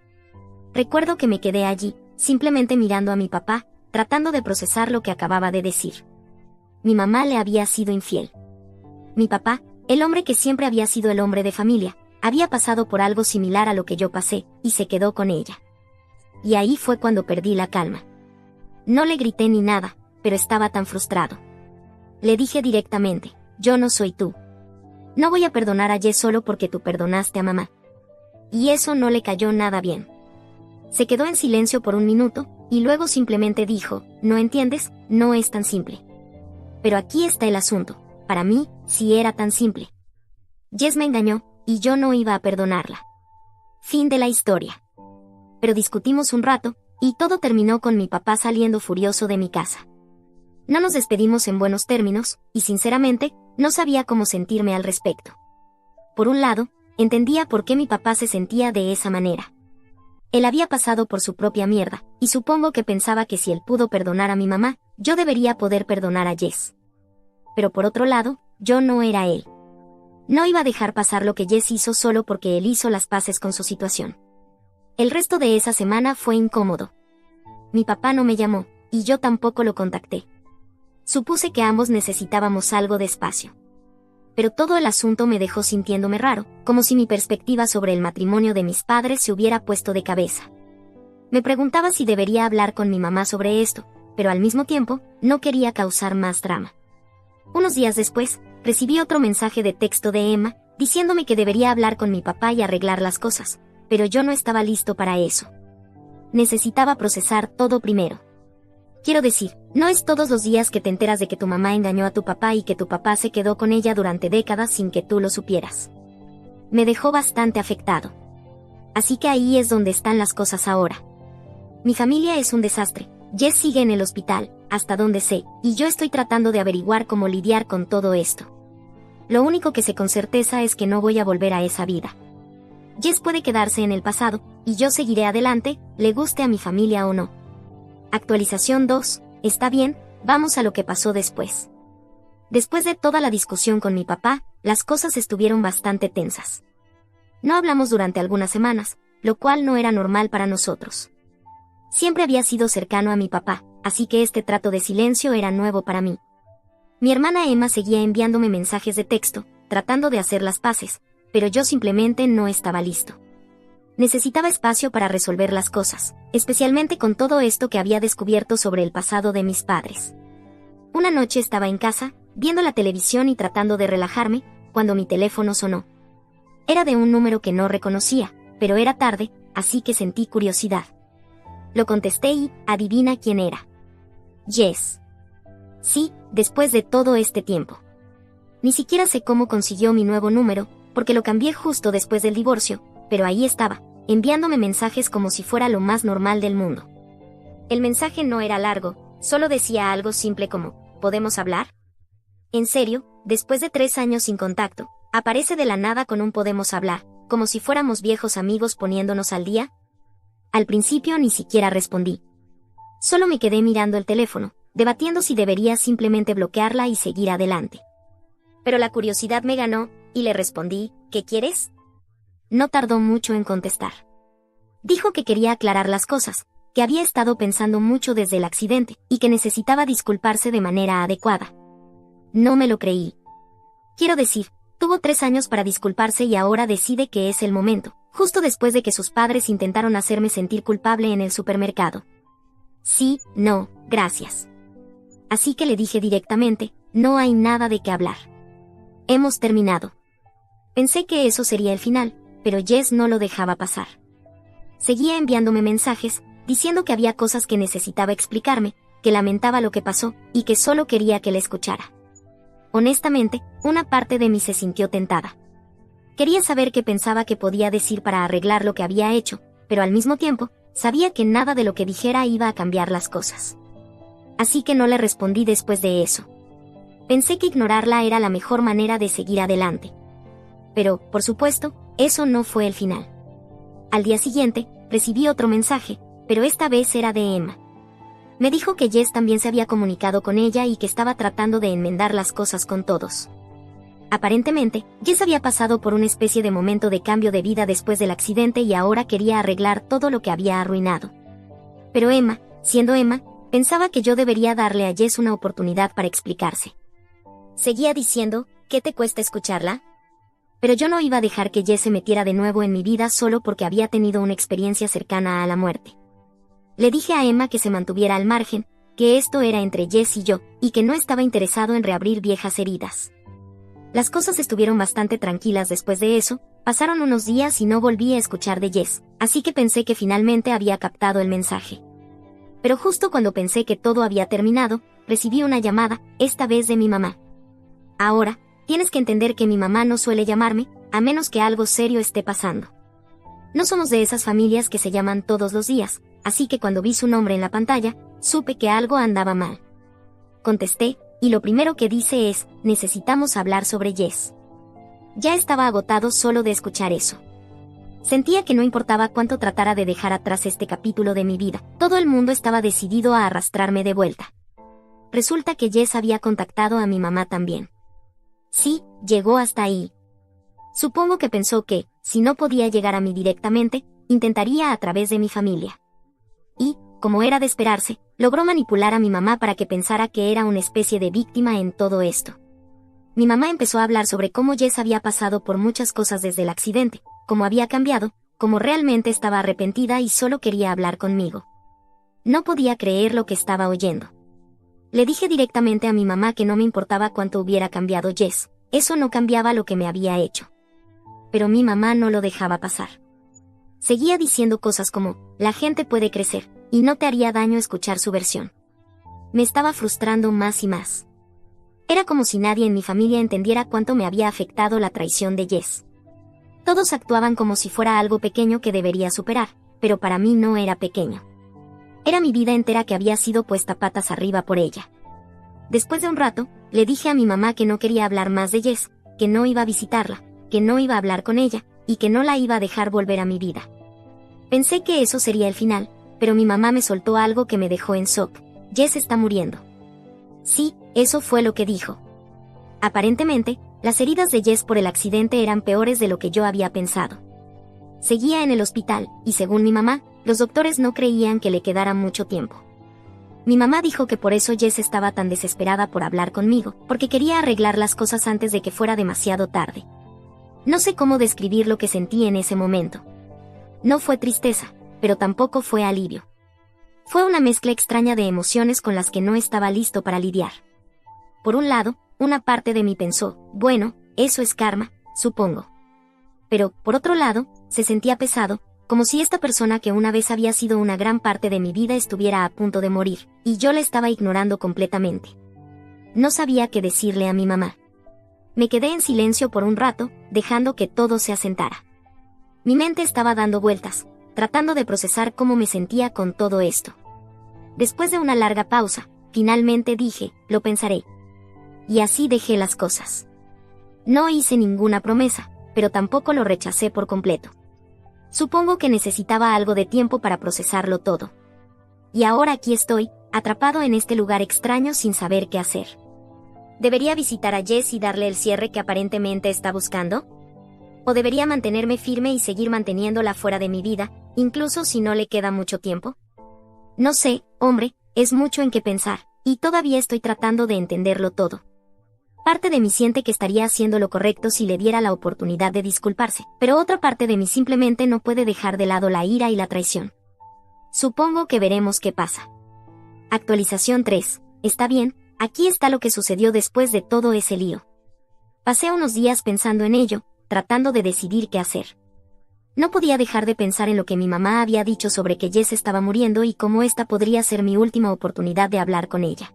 Recuerdo que me quedé allí, simplemente mirando a mi papá, tratando de procesar lo que acababa de decir. Mi mamá le había sido infiel. Mi papá, el hombre que siempre había sido el hombre de familia, había pasado por algo similar a lo que yo pasé, y se quedó con ella. Y ahí fue cuando perdí la calma. No le grité ni nada, pero estaba tan frustrado. Le dije directamente, yo no soy tú. No voy a perdonar a Jess solo porque tú perdonaste a mamá. Y eso no le cayó nada bien. Se quedó en silencio por un minuto, y luego simplemente dijo, ¿no entiendes? No es tan simple. Pero aquí está el asunto, para mí, sí era tan simple. Jess me engañó, y yo no iba a perdonarla. Fin de la historia. Pero discutimos un rato, y todo terminó con mi papá saliendo furioso de mi casa. No nos despedimos en buenos términos, y sinceramente, no sabía cómo sentirme al respecto. Por un lado, entendía por qué mi papá se sentía de esa manera. Él había pasado por su propia mierda, y supongo que pensaba que si él pudo perdonar a mi mamá, yo debería poder perdonar a Jess. Pero por otro lado, yo no era él. No iba a dejar pasar lo que Jess hizo solo porque él hizo las paces con su situación. El resto de esa semana fue incómodo. Mi papá no me llamó, y yo tampoco lo contacté. Supuse que ambos necesitábamos algo de espacio. Pero todo el asunto me dejó sintiéndome raro, como si mi perspectiva sobre el matrimonio de mis padres se hubiera puesto de cabeza. Me preguntaba si debería hablar con mi mamá sobre esto, pero al mismo tiempo, no quería causar más drama. Unos días después, recibí otro mensaje de texto de Emma, diciéndome que debería hablar con mi papá y arreglar las cosas, pero yo no estaba listo para eso. Necesitaba procesar todo primero. Quiero decir, no es todos los días que te enteras de que tu mamá engañó a tu papá y que tu papá se quedó con ella durante décadas sin que tú lo supieras. Me dejó bastante afectado. Así que ahí es donde están las cosas ahora. Mi familia es un desastre. Jess sigue en el hospital, hasta donde sé, y yo estoy tratando de averiguar cómo lidiar con todo esto. Lo único que sé con certeza es que no voy a volver a esa vida. Jess puede quedarse en el pasado, y yo seguiré adelante, le guste a mi familia o no. Actualización 2, está bien, vamos a lo que pasó después. Después de toda la discusión con mi papá, las cosas estuvieron bastante tensas. No hablamos durante algunas semanas, lo cual no era normal para nosotros. Siempre había sido cercano a mi papá, así que este trato de silencio era nuevo para mí. Mi hermana Emma seguía enviándome mensajes de texto, tratando de hacer las paces, pero yo simplemente no estaba listo. Necesitaba espacio para resolver las cosas, especialmente con todo esto que había descubierto sobre el pasado de mis padres. Una noche estaba en casa, viendo la televisión y tratando de relajarme, cuando mi teléfono sonó. Era de un número que no reconocía, pero era tarde, así que sentí curiosidad. Lo contesté y, adivina quién era. Jess. Sí, después de todo este tiempo. Ni siquiera sé cómo consiguió mi nuevo número, porque lo cambié justo después del divorcio, pero ahí estaba, enviándome mensajes como si fuera lo más normal del mundo. El mensaje no era largo, solo decía algo simple como, ¿podemos hablar? En serio, después de 3 años sin contacto, aparece de la nada con un podemos hablar, como si fuéramos viejos amigos poniéndonos al día. Al principio ni siquiera respondí. Solo me quedé mirando el teléfono, debatiendo si debería simplemente bloquearla y seguir adelante. Pero la curiosidad me ganó, y le respondí, ¿qué quieres? No tardó mucho en contestar. Dijo que quería aclarar las cosas, que había estado pensando mucho desde el accidente, y que necesitaba disculparse de manera adecuada. No me lo creí. Quiero decir, tuvo 3 años para disculparse y ahora decide que es el momento, justo después de que sus padres intentaron hacerme sentir culpable en el supermercado. Sí, no, gracias. Así que le dije directamente, no hay nada de qué hablar. Hemos terminado. Pensé que eso sería el final, pero Jess no lo dejaba pasar. Seguía enviándome mensajes, diciendo que había cosas que necesitaba explicarme, que lamentaba lo que pasó, y que solo quería que la escuchara. Honestamente, una parte de mí se sintió tentada. Quería saber qué pensaba que podía decir para arreglar lo que había hecho, pero al mismo tiempo, sabía que nada de lo que dijera iba a cambiar las cosas. Así que no le respondí después de eso. Pensé que ignorarla era la mejor manera de seguir adelante. Pero, por supuesto, eso no fue el final. Al día siguiente, recibí otro mensaje, pero esta vez era de Emma. Me dijo que Jess también se había comunicado con ella y que estaba tratando de enmendar las cosas con todos. Aparentemente, Jess había pasado por una especie de momento de cambio de vida después del accidente y ahora quería arreglar todo lo que había arruinado. Pero Emma, siendo Emma, pensaba que yo debería darle a Jess una oportunidad para explicarse. Seguía diciendo, ¿qué te cuesta escucharla? Pero yo no iba a dejar que Jess se metiera de nuevo en mi vida solo porque había tenido una experiencia cercana a la muerte. Le dije a Emma que se mantuviera al margen, que esto era entre Jess y yo, y que no estaba interesado en reabrir viejas heridas. Las cosas estuvieron bastante tranquilas después de eso, pasaron unos días y no volví a escuchar de Jess, así que pensé que finalmente había captado el mensaje. Pero justo cuando pensé que todo había terminado, recibí una llamada, esta vez de mi mamá. Ahora, tienes que entender que mi mamá no suele llamarme, a menos que algo serio esté pasando. No somos de esas familias que se llaman todos los días, así que cuando vi su nombre en la pantalla, supe que algo andaba mal. Contesté, y lo primero que dice es, necesitamos hablar sobre Jess. Ya estaba agotado solo de escuchar eso. Sentía que no importaba cuánto tratara de dejar atrás este capítulo de mi vida, todo el mundo estaba decidido a arrastrarme de vuelta. Resulta que Jess había contactado a mi mamá también. Sí, llegó hasta ahí. Supongo que pensó que, si no podía llegar a mí directamente, intentaría a través de mi familia. Y, como era de esperarse, logró manipular a mi mamá para que pensara que era una especie de víctima en todo esto. Mi mamá empezó a hablar sobre cómo Jess había pasado por muchas cosas desde el accidente, cómo había cambiado, cómo realmente estaba arrepentida y solo quería hablar conmigo. No podía creer lo que estaba oyendo. Le dije directamente a mi mamá que no me importaba cuánto hubiera cambiado Jess, eso no cambiaba lo que me había hecho. Pero mi mamá no lo dejaba pasar. Seguía diciendo cosas como, la gente puede crecer, y no te haría daño escuchar su versión. Me estaba frustrando más y más. Era como si nadie en mi familia entendiera cuánto me había afectado la traición de Jess. Todos actuaban como si fuera algo pequeño que debería superar, pero para mí no era pequeño. Era mi vida entera que había sido puesta patas arriba por ella. Después de un rato, le dije a mi mamá que no quería hablar más de Jess, que no iba a visitarla, que no iba a hablar con ella, y que no la iba a dejar volver a mi vida. Pensé que eso sería el final, pero mi mamá me soltó algo que me dejó en shock. Jess está muriendo. Sí, eso fue lo que dijo. Aparentemente, las heridas de Jess por el accidente eran peores de lo que yo había pensado. Seguía en el hospital, y según mi mamá, los doctores no creían que le quedara mucho tiempo. Mi mamá dijo que por eso Jess estaba tan desesperada por hablar conmigo, porque quería arreglar las cosas antes de que fuera demasiado tarde. No sé cómo describir lo que sentí en ese momento. No fue tristeza, pero tampoco fue alivio. Fue una mezcla extraña de emociones con las que no estaba listo para lidiar. Por un lado, una parte de mí pensó, bueno, eso es karma, supongo. Pero, por otro lado, se sentía pesado, como si esta persona que una vez había sido una gran parte de mi vida estuviera a punto de morir, y yo la estaba ignorando completamente. No sabía qué decirle a mi mamá. Me quedé en silencio por un rato, dejando que todo se asentara. Mi mente estaba dando vueltas, tratando de procesar cómo me sentía con todo esto. Después de una larga pausa, finalmente dije, lo pensaré. Y así dejé las cosas. No hice ninguna promesa, pero tampoco lo rechacé por completo. Supongo que necesitaba algo de tiempo para procesarlo todo. Y ahora aquí estoy, atrapado en este lugar extraño sin saber qué hacer. ¿Debería visitar a Jess y darle el cierre que aparentemente está buscando? ¿O debería mantenerme firme y seguir manteniéndola fuera de mi vida, incluso si no le queda mucho tiempo? No sé, hombre, es mucho en qué pensar, y todavía estoy tratando de entenderlo todo. Parte de mí siente que estaría haciendo lo correcto si le diera la oportunidad de disculparse, pero otra parte de mí simplemente no puede dejar de lado la ira y la traición. Supongo que veremos qué pasa. Actualización 3. Está bien, aquí está lo que sucedió después de todo ese lío. Pasé unos días pensando en ello, tratando de decidir qué hacer. No podía dejar de pensar en lo que mi mamá había dicho sobre que Jess estaba muriendo y cómo esta podría ser mi última oportunidad de hablar con ella.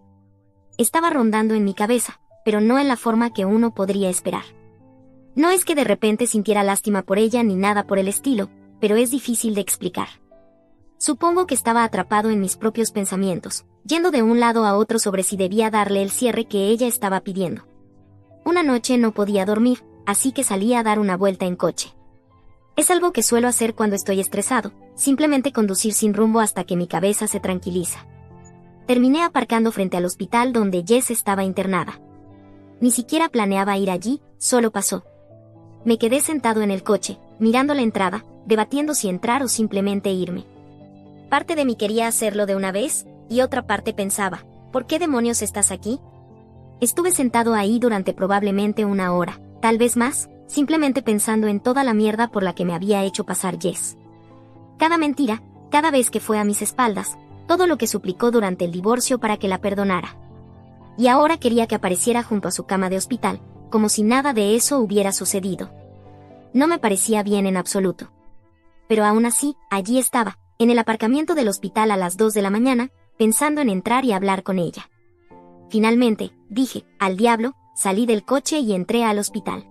Estaba rondando en mi cabeza, pero no en la forma que uno podría esperar. No es que de repente sintiera lástima por ella ni nada por el estilo, pero es difícil de explicar. Supongo que estaba atrapado en mis propios pensamientos, yendo de un lado a otro sobre si debía darle el cierre que ella estaba pidiendo. Una noche no podía dormir, así que salí a dar una vuelta en coche. Es algo que suelo hacer cuando estoy estresado, simplemente conducir sin rumbo hasta que mi cabeza se tranquiliza. Terminé aparcando frente al hospital donde Jess estaba internada. Ni siquiera planeaba ir allí, solo pasó. Me quedé sentado en el coche, mirando la entrada, debatiendo si entrar o simplemente irme. Parte de mí quería hacerlo de una vez, y otra parte pensaba, ¿por qué demonios estás aquí? Estuve sentado ahí durante probablemente una hora, tal vez más, simplemente pensando en toda la mierda por la que me había hecho pasar Jess. Cada mentira, cada vez que fue a mis espaldas, todo lo que suplicó durante el divorcio para que la perdonara. Y ahora quería que apareciera junto a su cama de hospital, como si nada de eso hubiera sucedido. No me parecía bien en absoluto. Pero aún así, allí estaba, en el aparcamiento del hospital a las 2 de la mañana, pensando en entrar y hablar con ella. Finalmente, dije, al diablo, salí del coche y entré al hospital.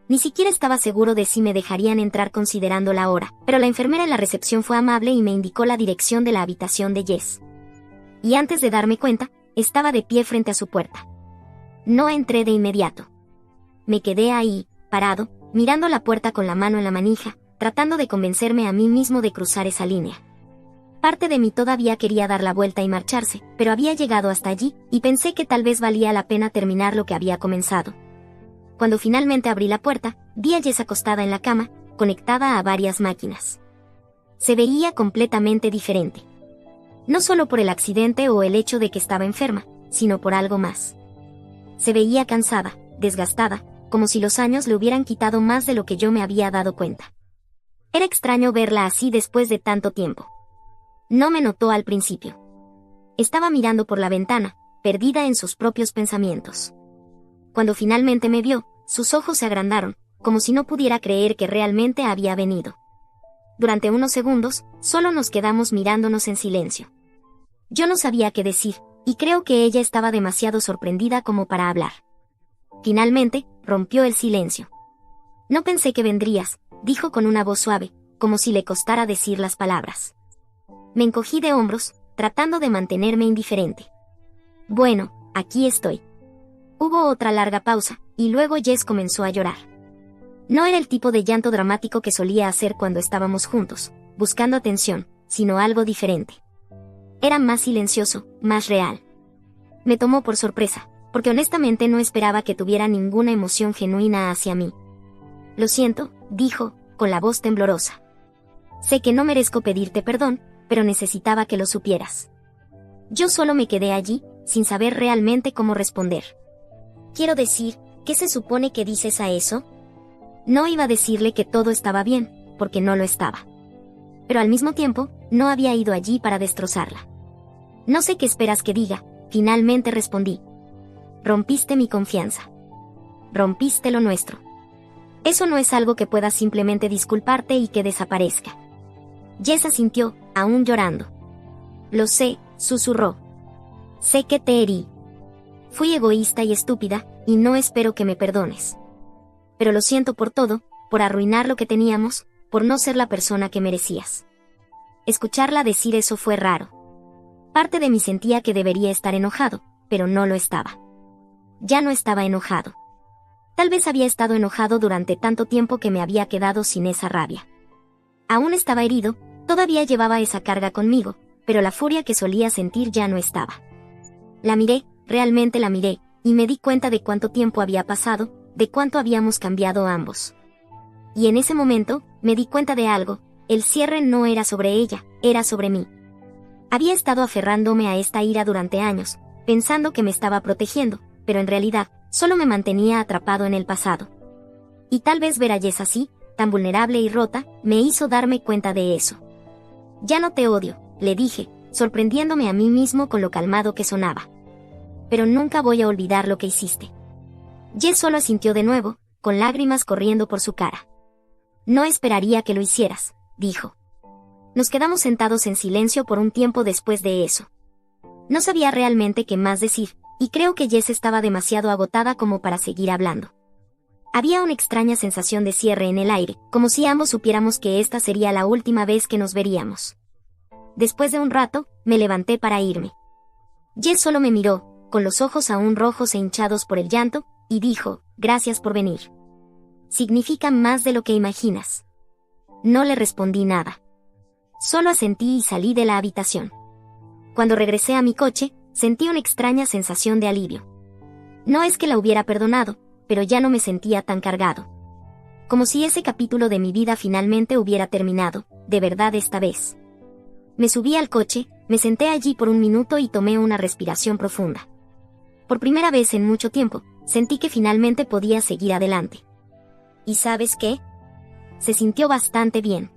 Ni siquiera estaba seguro de si me dejarían entrar considerando la hora, pero la enfermera en la recepción fue amable y me indicó la dirección de la habitación de Jess. Y antes de darme cuenta, estaba de pie frente a su puerta. No entré de inmediato. Me quedé ahí, parado, mirando la puerta con la mano en la manija, tratando de convencerme a mí mismo de cruzar esa línea. Parte de mí todavía quería dar la vuelta y marcharse, pero había llegado hasta allí, y pensé que tal vez valía la pena terminar lo que había comenzado. Cuando finalmente abrí la puerta, vi a Jess acostada en la cama, conectada a varias máquinas. Se veía completamente diferente. No solo por el accidente o el hecho de que estaba enferma, sino por algo más. Se veía cansada, desgastada, como si los años le hubieran quitado más de lo que yo me había dado cuenta. Era extraño verla así después de tanto tiempo. No me notó al principio. Estaba mirando por la ventana, perdida en sus propios pensamientos. Cuando finalmente me vio, sus ojos se agrandaron, como si no pudiera creer que realmente había venido. Durante unos segundos, solo nos quedamos mirándonos en silencio. Yo no sabía qué decir, y creo que ella estaba demasiado sorprendida como para hablar. Finalmente, rompió el silencio. No pensé que vendrías, dijo con una voz suave, como si le costara decir las palabras. Me encogí de hombros, tratando de mantenerme indiferente. Bueno, aquí estoy. Hubo otra larga pausa, y luego Jess comenzó a llorar. No era el tipo de llanto dramático que solía hacer cuando estábamos juntos, buscando atención, sino algo diferente. Era más silencioso, más real. Me tomó por sorpresa, porque honestamente no esperaba que tuviera ninguna emoción genuina hacia mí. Lo siento, dijo, con la voz temblorosa. Sé que no merezco pedirte perdón, pero necesitaba que lo supieras. Yo solo me quedé allí, sin saber realmente cómo responder. Quiero decir, ¿qué se supone que dices a eso? No iba a decirle que todo estaba bien, porque no lo estaba. Pero al mismo tiempo, no había ido allí para destrozarla. No sé qué esperas que diga, finalmente respondí. Rompiste mi confianza. Rompiste lo nuestro. Eso no es algo que puedas simplemente disculparte y que desaparezca. Jess asintió, aún llorando. Lo sé, susurró. Sé que te herí. Fui egoísta y estúpida, y no espero que me perdones. Pero lo siento por todo, por arruinar lo que teníamos, por no ser la persona que merecías. Escucharla decir eso fue raro. Parte de mí sentía que debería estar enojado, pero no lo estaba. Ya no estaba enojado. Tal vez había estado enojado durante tanto tiempo que me había quedado sin esa rabia. Aún estaba herido, todavía llevaba esa carga conmigo, pero la furia que solía sentir ya no estaba. La miré, realmente la miré, y me di cuenta de cuánto tiempo había pasado, de cuánto habíamos cambiado ambos. Y en ese momento, me di cuenta de algo, el cierre no era sobre ella, era sobre mí. Había estado aferrándome a esta ira durante años, pensando que me estaba protegiendo, pero en realidad, solo me mantenía atrapado en el pasado. Y tal vez ver a Jess así, tan vulnerable y rota, me hizo darme cuenta de eso. Ya no te odio, le dije, sorprendiéndome a mí mismo con lo calmado que sonaba. Pero nunca voy a olvidar lo que hiciste. Jess solo asintió de nuevo, con lágrimas corriendo por su cara. No esperaría que lo hicieras, dijo. Nos quedamos sentados en silencio por un tiempo después de eso. No sabía realmente qué más decir, y creo que Jess estaba demasiado agotada como para seguir hablando. Había una extraña sensación de cierre en el aire, como si ambos supiéramos que esta sería la última vez que nos veríamos. Después de un rato, me levanté para irme. Jess solo me miró, con los ojos aún rojos e hinchados por el llanto, y dijo, gracias por venir. Significa más de lo que imaginas. No le respondí nada. Solo asentí y salí de la habitación. Cuando regresé a mi coche, sentí una extraña sensación de alivio. No es que la hubiera perdonado, pero ya no me sentía tan cargado. Como si ese capítulo de mi vida finalmente hubiera terminado, de verdad esta vez. Me subí al coche, me senté allí por un minuto y tomé una respiración profunda. Por primera vez en mucho tiempo, sentí que finalmente podía seguir adelante. ¿Y sabes qué? Se sintió bastante bien.